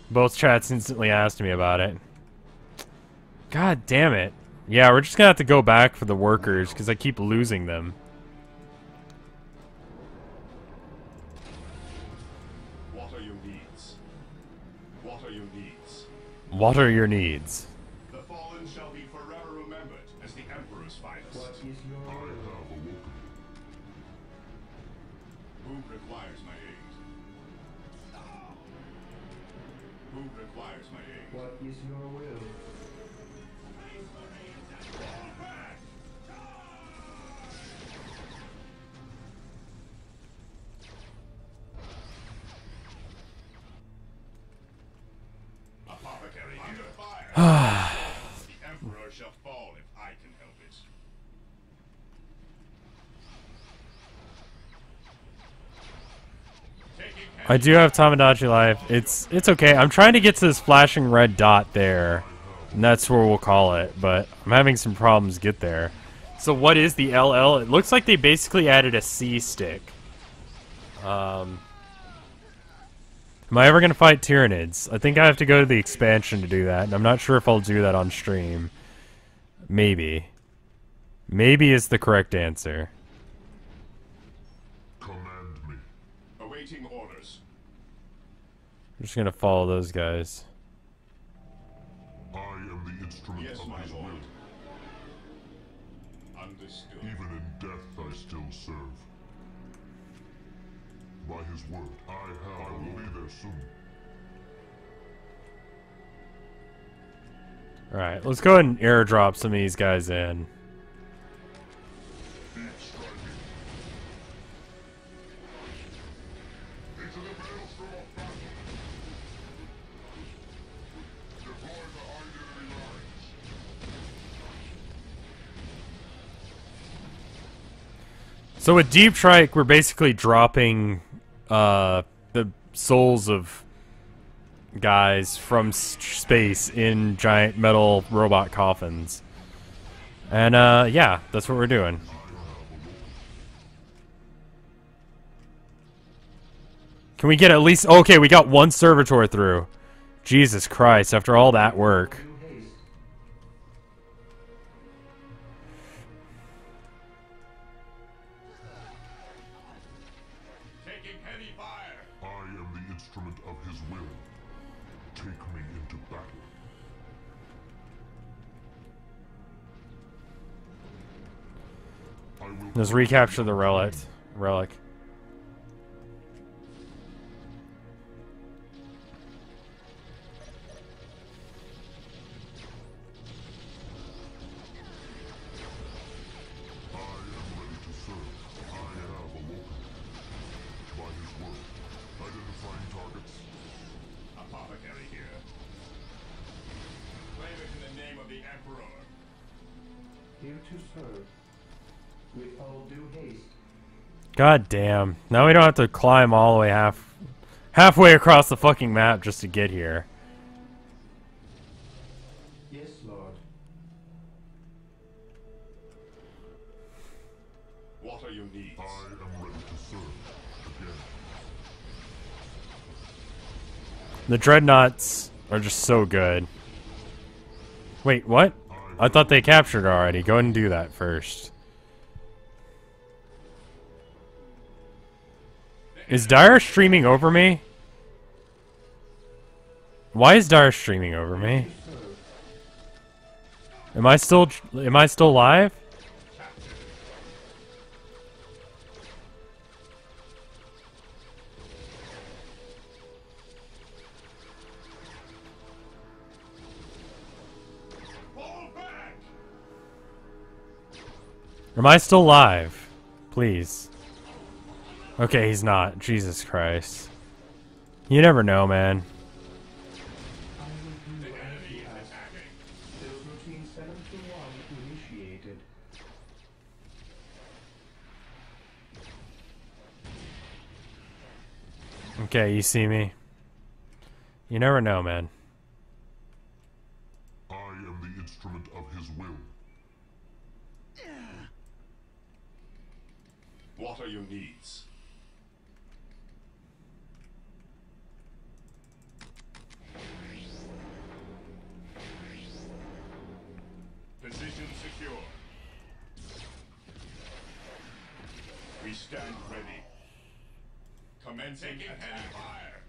A: Both chats instantly asked me about it. God damn it. Yeah, we're just gonna have to go back for the workers, because I keep losing them.
D: What are your needs? What are your needs?
A: What are your needs?
D: The fallen shall be forever remembered as the Emperor's finest.
F: What is your
D: Who requires my aid?
F: What is your will?
D: Apothecary under fire. The Emperor shall fall if I can help it.
A: I do have Tamagotchi life. It's okay. I'm trying to get to this flashing red dot there, and that's where we'll call it. But I'm having some problems get there. So what is the LL? It looks like they basically added a C stick. Am I ever gonna fight Tyranids? I think I have to go to the expansion to do that, and I'm not sure if I'll do that on stream. Maybe. Maybe is the correct answer.
G: Command me.
D: Awaiting orders.
A: I'm just gonna follow those guys.
G: I am the instrument
D: Yes,
G: of
D: my
G: his
D: lord.
G: will.
D: Understood.
G: Even in death I still serve. By his word, I will be there soon.
A: Alright, let's go ahead and airdrop some of these guys in.
G: Deep striking. Into the maelstrom of battle. Deploy behind enemy lines.
A: So with Deep Strike, we're basically dropping the souls of guys from space in giant metal robot coffins. And yeah, that's what we're doing. Can we get at least... Okay, we got one servitor through. Jesus Christ, after all that work.
F: Do haste.
D: Taking heavy fire.
G: I am the instrument of his will. Take me into battle. I will
A: Let's recapture the relic.
G: I am ready to serve. I have awoken. By his word, identifying targets.
D: Apothecary here. Claim it in the name of the Emperor.
F: Here to serve. With all due haste.
A: God damn. Now we don't have to climb all the way halfway across the fucking map just to get here.
F: Yes, Lord.
D: What are your needs?
G: I am ready to serve. Again.
A: The dreadnoughts are just so good. Wait, what? I thought they captured already. Go ahead and do that first. Is Dire streaming over me? Why is Dire streaming over me? Am I still live?
D: Fall back!
A: Am I still live? Please. Okay, he's not. Jesus Christ. You never know, man.
F: I will do as you ask. Build routine 721 initiated.
A: Okay, you see me. You never know, man.
G: I am the instrument of his will.
D: What are your needs? Position secure. We stand ready. Commencing heavy fire.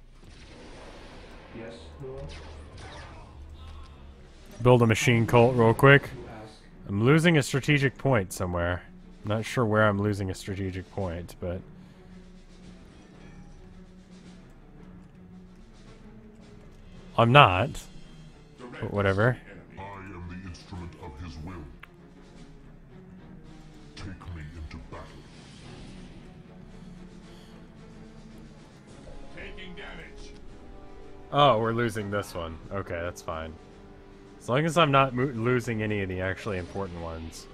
F: Yes, Lord.
A: Build a machine cult real quick.
F: You ask.
A: I'm losing a strategic point somewhere. I'm not sure where I'm losing a strategic point, but... I'm not. But whatever.
G: I am the instrument of his will. Take me into battle.
D: Taking damage.
A: Oh, we're losing this one. Okay, that's fine. As long as I'm not losing any of the actually important ones.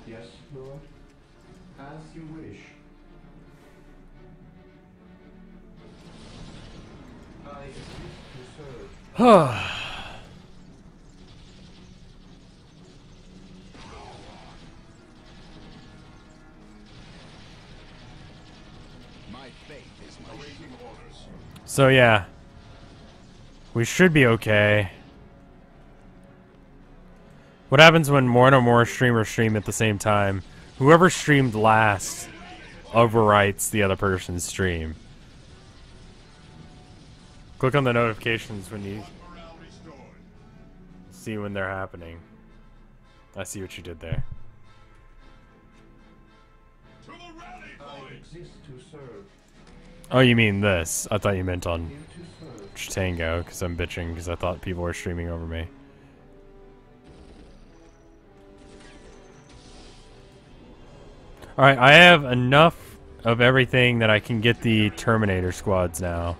F: Yes, Lord. As you wish. I exist to serve.
H: My faith is my
D: Awaiting orders.
A: So yeah. We should be okay. What happens when more and more streamers stream at the same time? Whoever streamed last overwrites the other person's stream. Click on the notifications when you
D: Morale restored.
A: see when they're happening. I see what you did there.
D: To the rally
F: I
D: point.
F: exist to serve.
A: Oh, you mean this? I thought you meant on
F: Here to serve.
A: Tango, because I'm bitching because I thought people were streaming over me. Alright, I have enough of everything that I can get the Terminator squads now.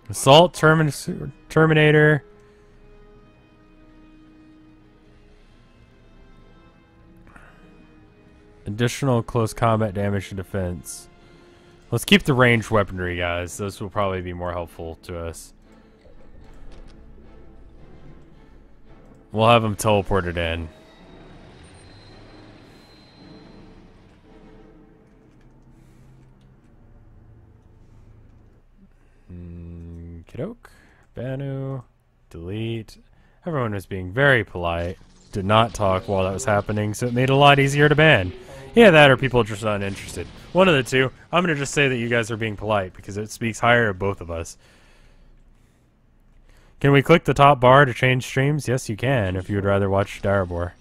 A: Assault, Terminator. Additional close combat damage to defense. Let's keep the ranged weaponry, guys. Those will probably be more helpful to us. We'll have them teleported in. Kidok, Banu, delete. Everyone was being very polite. Did not talk while that was happening, so it made it a lot easier to ban. Yeah, that or people just uninterested. One of the two. I'm gonna just say that you guys are being polite because it speaks higher of both of us. Can we click the top bar to change streams? Yes, you can, if you would rather watch Darabor.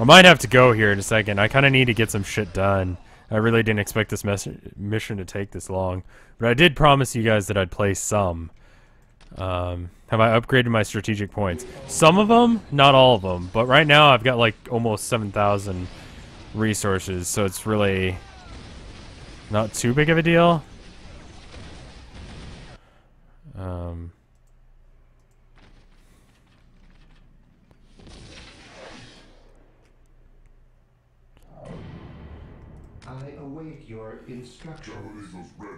A: I might have to go here in a second. I kind of need to get some shit done. I really didn't expect this mission to take this long. But I did promise you guys that I'd play some. Have I upgraded my strategic points? Some of them, not all of them. But right now I've got like almost 7,000 resources, so it's really not too big of a deal.
F: I await your instructions.
G: Javelin is ready.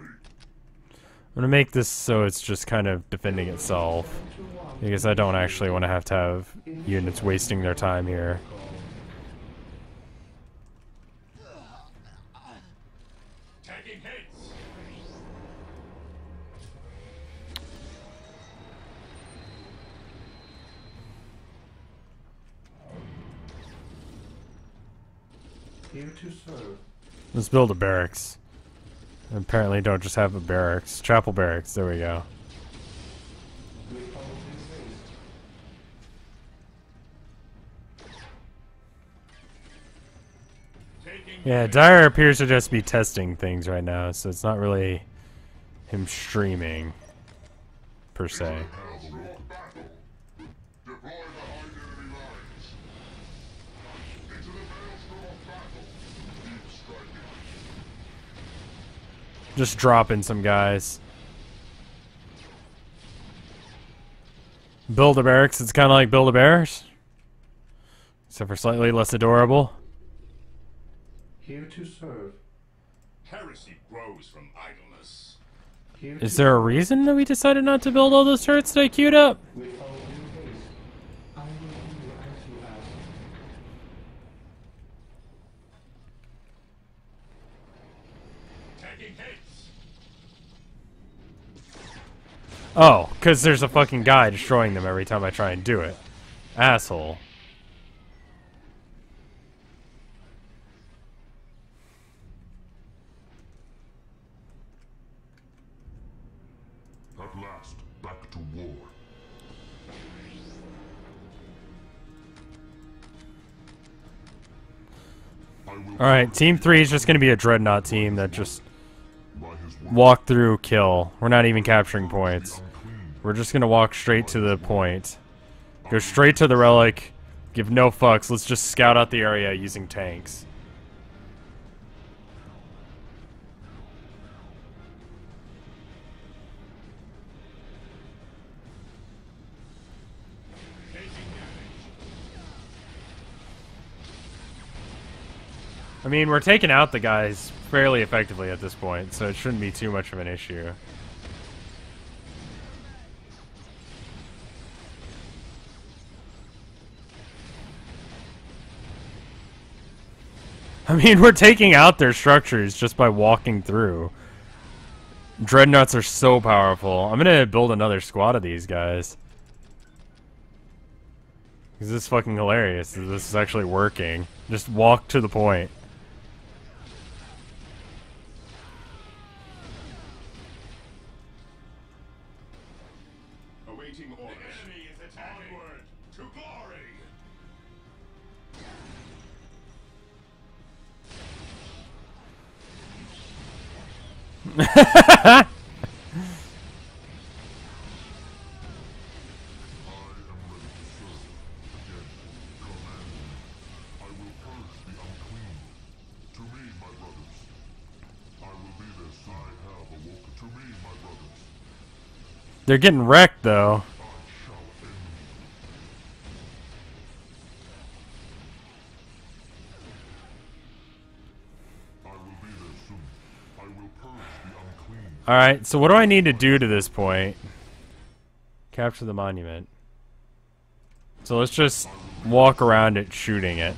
A: I'm gonna make this so it's just kind of defending itself, because I don't actually want to have units wasting their time here.
D: Taking hits.
F: Here to serve.
A: Let's build a barracks. Apparently don't just have a barracks. Chapel barracks, there we go.
F: With all due haste.
D: Taking
A: Yeah, Dyer appears to just be testing things right now, so it's not really him streaming, per se.
G: Have a look at battle. Deploy behind enemy lines. Into the maelstrom of battle. Keep striking.
A: Just dropping some guys. Build a barracks, it's kind of like Build a Bears, except for slightly less adorable.
F: Here to serve.
D: heresy grows from idleness.
F: Here
A: Is
F: to
A: there a reason that we decided not to build all those turrets that I queued up?
F: With all due haste. I will do as you ask.
D: Taking hits.
A: Oh, because there's a fucking guy destroying them every time I try and do it. Asshole.
G: At last, back to war.
A: Alright, Team 3 is just going to be a Dreadnought team that just walk through, kill. We're not even capturing points. We're just going to walk straight to the point. Go straight to the relic. Give no fucks. Let's just scout out the area using tanks. I mean, we're taking out the guys fairly effectively at this point, so it shouldn't be too much of an issue. I mean, we're taking out their structures just by walking through. Dreadnoughts are so powerful. I'm gonna build another squad of these guys. This is fucking hilarious. This is actually working. Just walk to the point.
D: Awaiting orders. The enemy is attacking. Onward to glory.
A: They're getting wrecked, though. Alright, so what do I need to do to this point? Capture the monument. So let's just walk around it shooting it.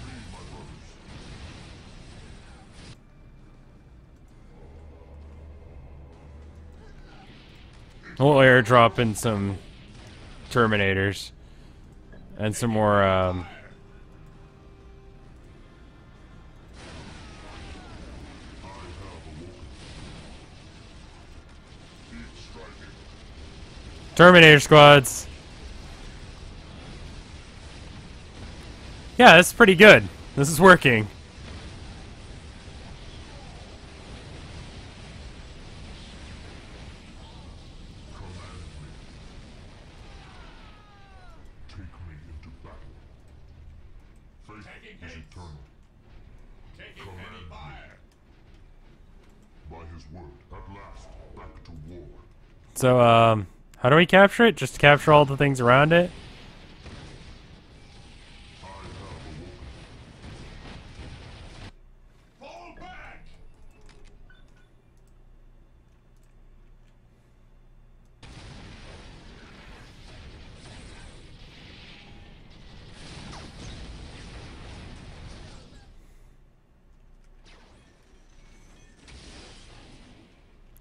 A: We'll airdrop in some Terminators. And some more, Terminator squads. Yeah, that's pretty good. This is working. So, how do we capture it? Just capture all the things around it?
D: Fall back.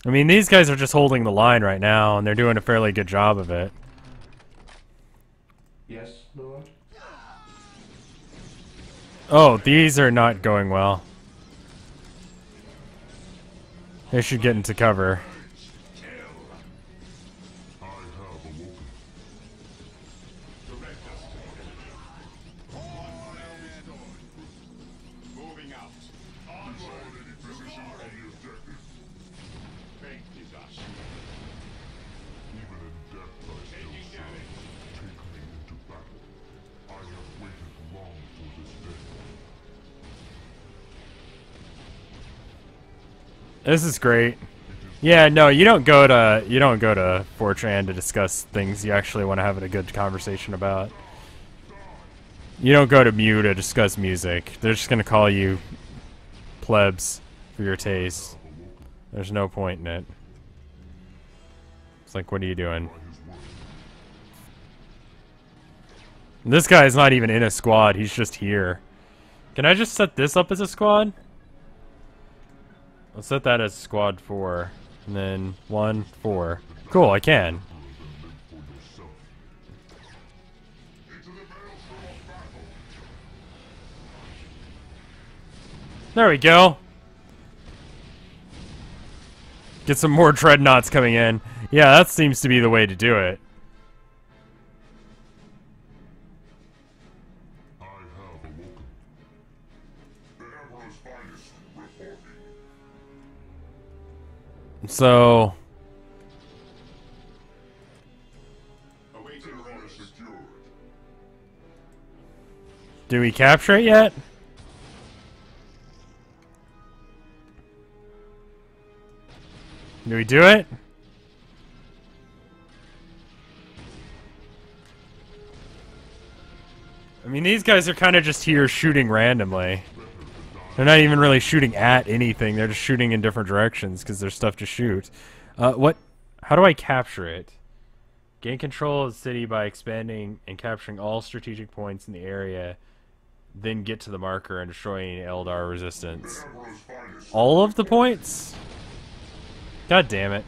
A: I mean, these guys are just holding the line right now, and they're doing a fairly good job of it.
F: Yes, Lord?
A: Oh, these are not going well. They should get into cover.
D: Moving out.
A: This is great. Yeah, no, you don't go to Fortran to discuss things you actually want to have a good conversation about. You don't go to Mew to discuss music. They're just gonna call you plebs for your taste. There's no point in it. It's like, what are you doing? This guy's not even in a squad, he's just here. Can I just set this up as a squad? Let's set that as squad 4. And then 1, 4. Cool, I can. There we go. Get some more dreadnoughts coming in. Yeah, that seems to be the way to do it.
G: The Emperor Emperor's finest reporting.
A: So
G: Awaiting orders secured.
A: do we capture it yet? Do we do it? I mean, these guys are kind of just here shooting randomly. They're not even really shooting at anything. They're just shooting in different directions because there's stuff to shoot. What? How do I capture it? Gain control of the city by expanding and capturing all strategic points in the area. Then get to the marker and destroying Eldar resistance. All of the points? God damn it.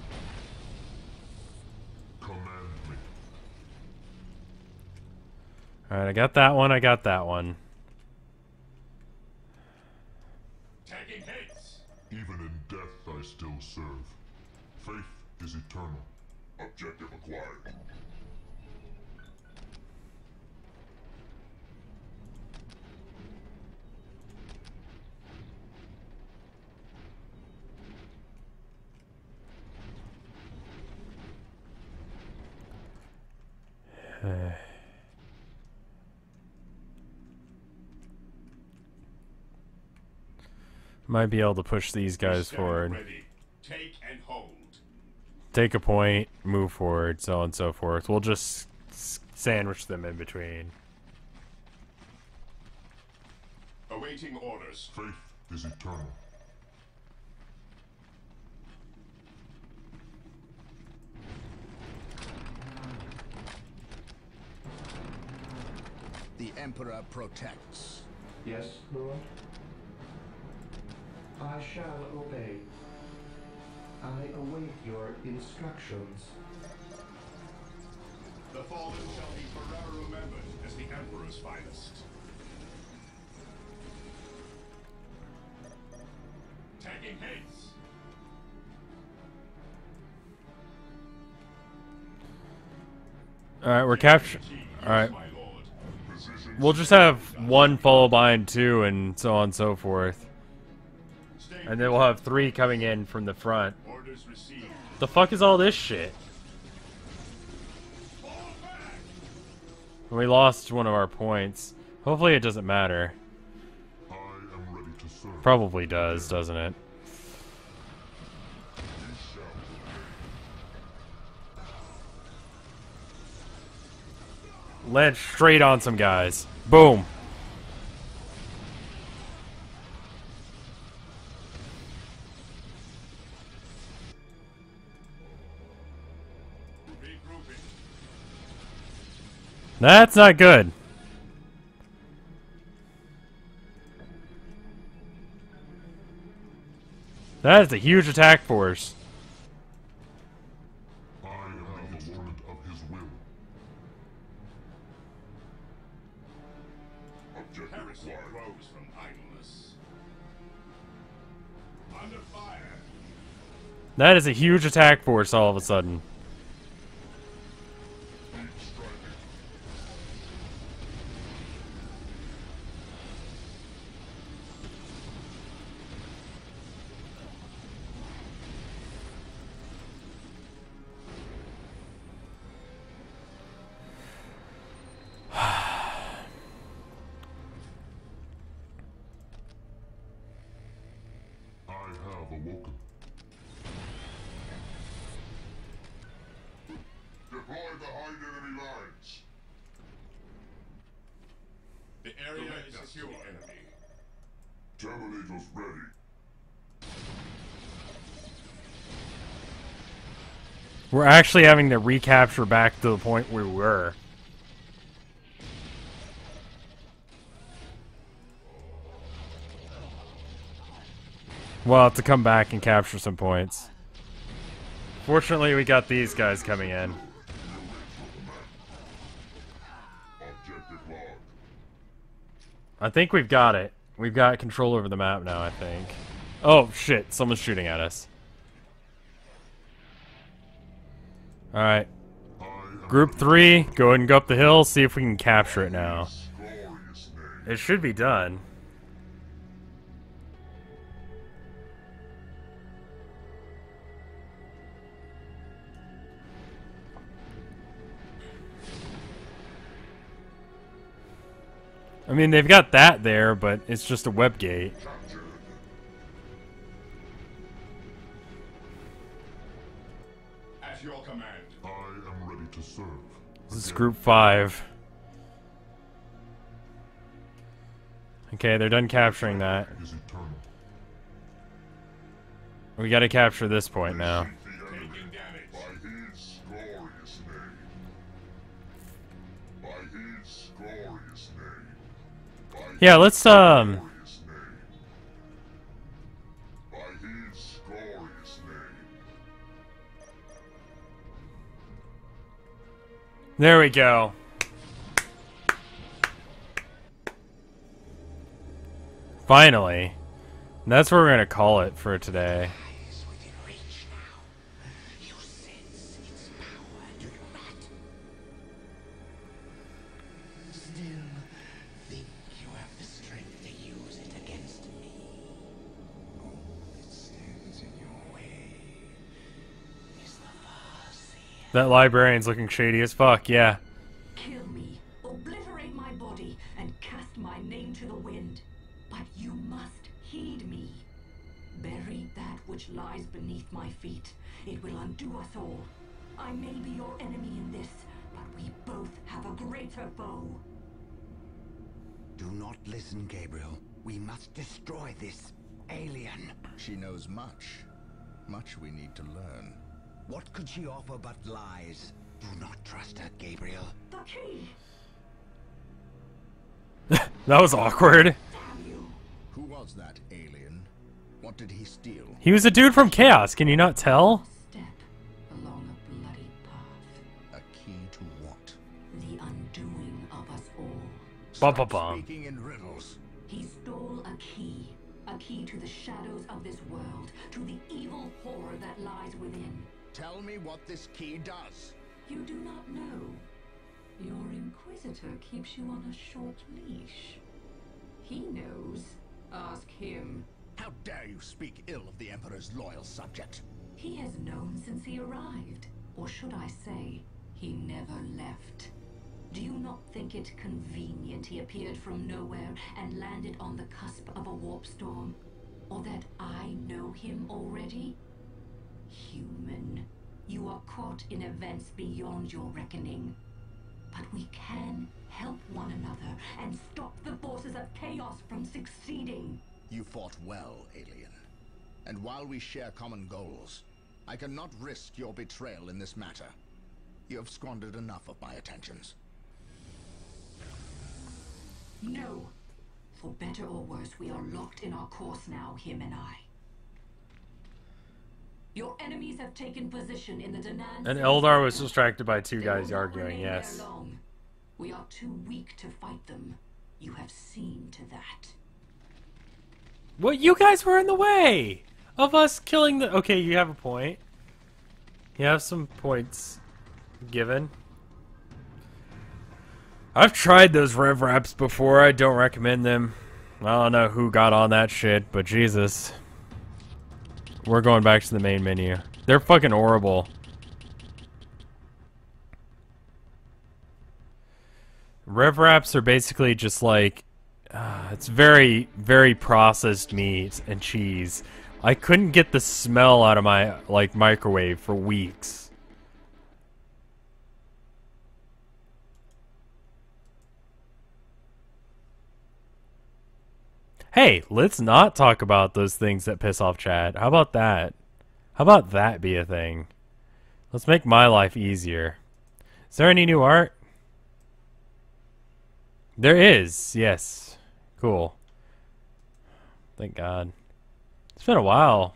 A: Alright, I got that one, I got that one.
G: Tagging heads. Even in death I still serve. Faith is eternal. Objective acquired.
A: Might be able to push these guys forward.
G: Ready. Take and hold.
A: Take a point, move forward, so on and so forth. We'll just sandwich them in between.
G: Awaiting orders. Faith is eternal.
H: The Emperor protects.
F: Yes, Lord? I shall obey. I await your instructions.
G: The fallen shall be forever remembered as the Emperor's finest. Tagging heads.
A: Alright, we're captured. Alright.
G: My lord. Position
A: We'll just have one follow behind two and so on and so forth. And then we'll have three coming in from the front.
G: orders received.
A: The fuck is all this shit? We lost one of our points. Hopefully it doesn't matter.
G: I am ready to serve.
A: Probably does, doesn't it? Land straight on some guys. Boom.
G: Regrouping.
A: That's not good. That is a huge attack force.
G: I am the instrument of his will. Objective
D: Heresy
G: acquired.
D: grows from idleness.
G: Under fire.
A: That is a huge attack force all of a sudden.
G: Deep striking. I have awoken. Deploy behind enemy lines.
D: The area
G: Direct
D: is
G: us to
D: secure.
G: the enemy. Terminators ready.
A: We're actually having to recapture back to the point we were. We'll have to come back and capture some points. Fortunately, we got these guys coming in.
G: Objective logged.
A: I think we've got it. We've got control over the map now, I think. Oh, shit. Someone's shooting at us. Alright. Group 3, go ahead and go up the hill, see if we can capture it now.
G: Glorious name.
A: It should be done. I mean, they've got that there, but it's just a web gate.
G: At your command. I am ready to serve.
A: This is group 5. Okay, they're done capturing that.
G: Is eternal.
A: We gotta capture this point now.
G: Taking damage. By his glorious name. By his glorious name. By
A: Yeah, let's
G: glorious name. By his glorious name.
A: There we go. Finally. And that's what we're gonna call it for today.
B: Is within reach now. You sense its power, do you not? Still think you have the strength to use it against me. All that stands in your way is the Farseer.
A: That librarian's looking shady as fuck, yeah.
C: Kill me, obliterate my body, and cast my name to the wind. But you must heed me. Bury that which lies beneath my feet. It will undo us all. I may be your enemy in this, but we both have a greater foe.
E: Do not listen, Gabriel. We must destroy this alien.
H: She knows much. Much we need to learn.
E: What could she offer but lies? Do not trust her, Gabriel.
C: The key!
A: That was awkward.
C: Damn you!
H: Who was that alien? What did he steal?
A: He was a dude from Chaos, can you not tell?
C: Step along a bloody path.
H: A key to what?
C: The undoing of us all.
A: Bum bum bum.
H: Speaking in riddles.
C: He stole a key. A key to the shadows of this world, to the evil horror that lies within.
H: Tell me what this key does.
C: You do not know. Your Inquisitor keeps you on a short leash. He knows. Ask him.
H: How dare you speak ill of the Emperor's loyal subject?
C: He has known since he arrived. Or should I say, he never left. Do you not think it convenient he appeared from nowhere and landed on the cusp of a warp storm? Or that I know him already? Human, you are caught in events beyond your reckoning. But we can help one another and stop the forces of chaos from succeeding.
H: You fought well, alien. And while we share common goals, I cannot risk your betrayal in this matter. You have squandered enough of my attentions.
C: No. For better or worse, we are locked in our course now, him and I. Your enemies have taken position in the Danan.
A: And Eldar was distracted by two
C: They
A: guys
C: will not
A: arguing,
C: remain
A: yes.
C: there long. We are too weak to fight them. You have seen to that.
A: Well, you guys were in the way of us killing the... Okay, you have a point. You have some points given. I've tried those rev wraps before. I don't recommend them. I don't know who got on that shit, but Jesus. We're going back to the main menu. They're fucking horrible. Rev wraps are basically just like... it's very, very processed meat and cheese. I couldn't get the smell out of my, like, microwave for weeks. Hey, let's not talk about those things that piss off Chad. How about that? How about that be a thing? Let's make my life easier. Is there any new art? There is, yes. Cool. Thank God. It's been a while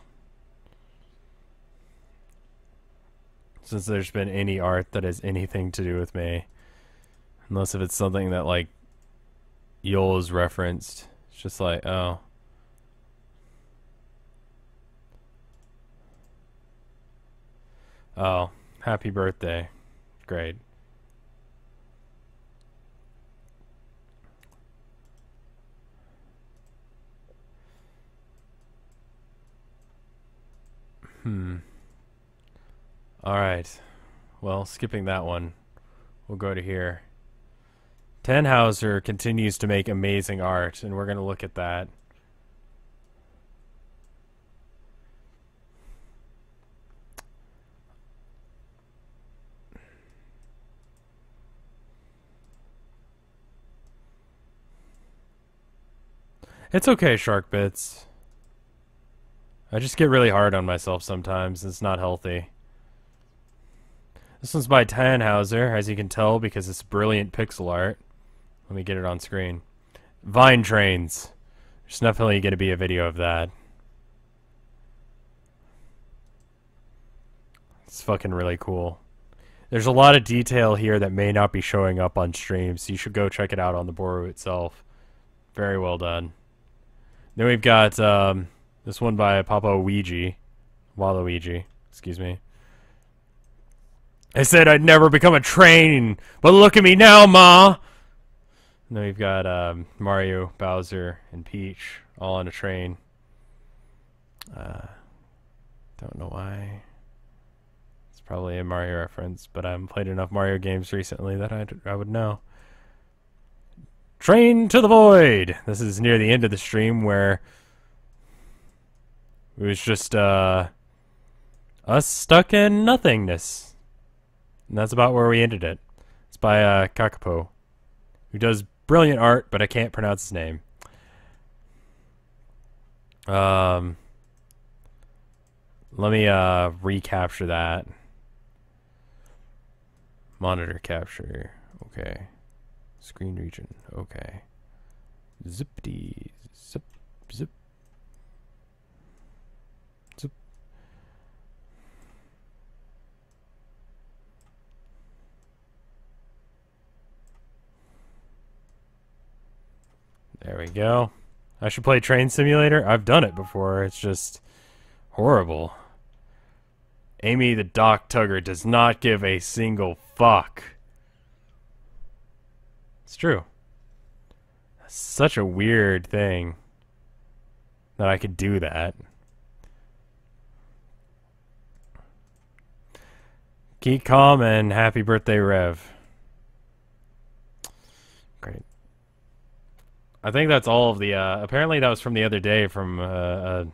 A: since there's been any art that has anything to do with me. Unless if it's something that, like, Yoel's referenced. It's just like, oh. Oh, happy birthday. Great. Alright. Well, skipping that one. We'll go to here. Tannhauser continues to make amazing art, and we're going to look at that. It's okay, Shark Bits. I just get really hard on myself sometimes. It's not healthy. This one's by Tannhauser, as you can tell, because it's brilliant pixel art. Let me get it on screen. Vine Trains. There's definitely going to be a video of that. It's fucking really cool. There's a lot of detail here that may not be showing up on stream, so you should go check it out on the board itself. Very well done. Then we've got this one by Waluigi, excuse me. I said I'd never become a train, but look at me now, Ma! And then we've got Mario, Bowser, and Peach all on a train. Don't know why. It's probably a Mario reference, but I haven't played enough Mario games recently that I would know. Train to the Void! This is near the end of the stream where it was just us stuck in nothingness. And that's about where we ended it. It's by Kakapo, who does brilliant art, but I can't pronounce his name. Let me recapture that. Monitor capture. Okay. Screen region. Okay. Zippity. Zip. Zip. Zip. There we go. I should play Train Simulator. I've done it before. It's just horrible. Amy the Dock Tugger does not give a single fuck. It's true. Such a weird thing that I could do that. Keep calm and happy birthday, Rev. Great. I think that's all of the, apparently that was from the other day from, that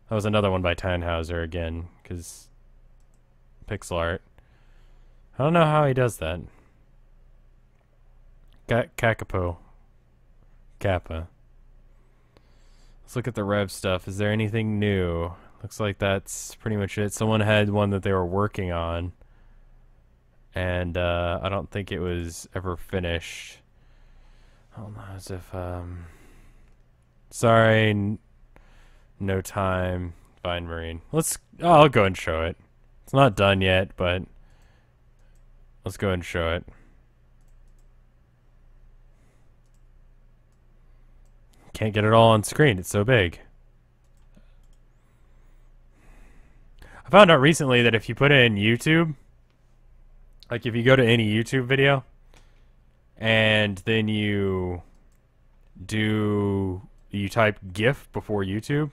A: was another one by Tannhauser again, because pixel art. I don't know how he does that. Kakapo. Kappa. Let's look at the Rev stuff. Is there anything new? Looks like that's pretty much it. Someone had one that they were working on, and I don't think it was ever finished. I don't know as if sorry, no time. Fine, Marine. I'll go and show it. It's not done yet, but let's go and show it. Can't get it all on screen. It's so big. I found out recently that if you put it in YouTube, like if you go to any YouTube video and then you type GIF before YouTube,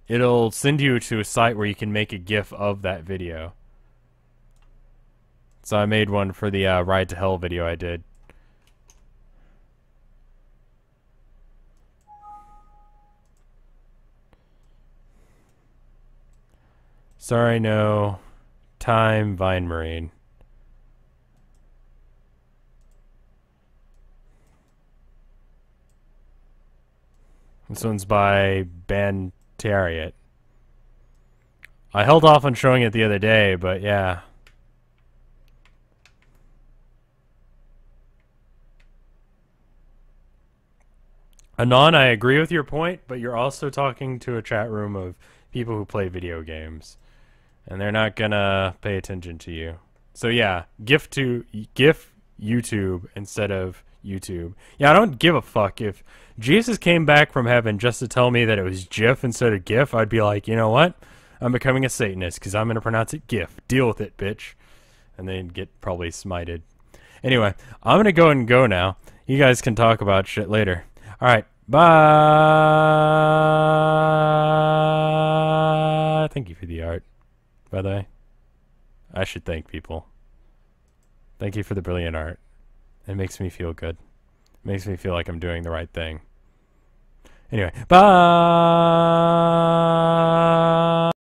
A: it'll send you to a site where you can make a GIF of that video. So I made one for the Ride to Hell video I did. Sorry, no. Time, Vine Marine. This one's by Bantariot. I held off on showing it the other day, but yeah. Anon, I agree with your point, but you're also talking to a chat room of people who play video games, and they're not gonna pay attention to you. So yeah, GIF YouTube instead of YouTube. Yeah, I don't give a fuck. If Jesus came back from heaven just to tell me that it was GIF instead of GIF, I'd be like, you know what? I'm becoming a Satanist because I'm gonna pronounce it GIF. Deal with it, bitch. And then get probably smited. Anyway, I'm gonna go now. You guys can talk about shit later. Alright, bye! Thank you for the art. by the way. I should thank people. Thank you for the brilliant art. It makes me feel good. It makes me feel like I'm doing the right thing. Anyway, bye!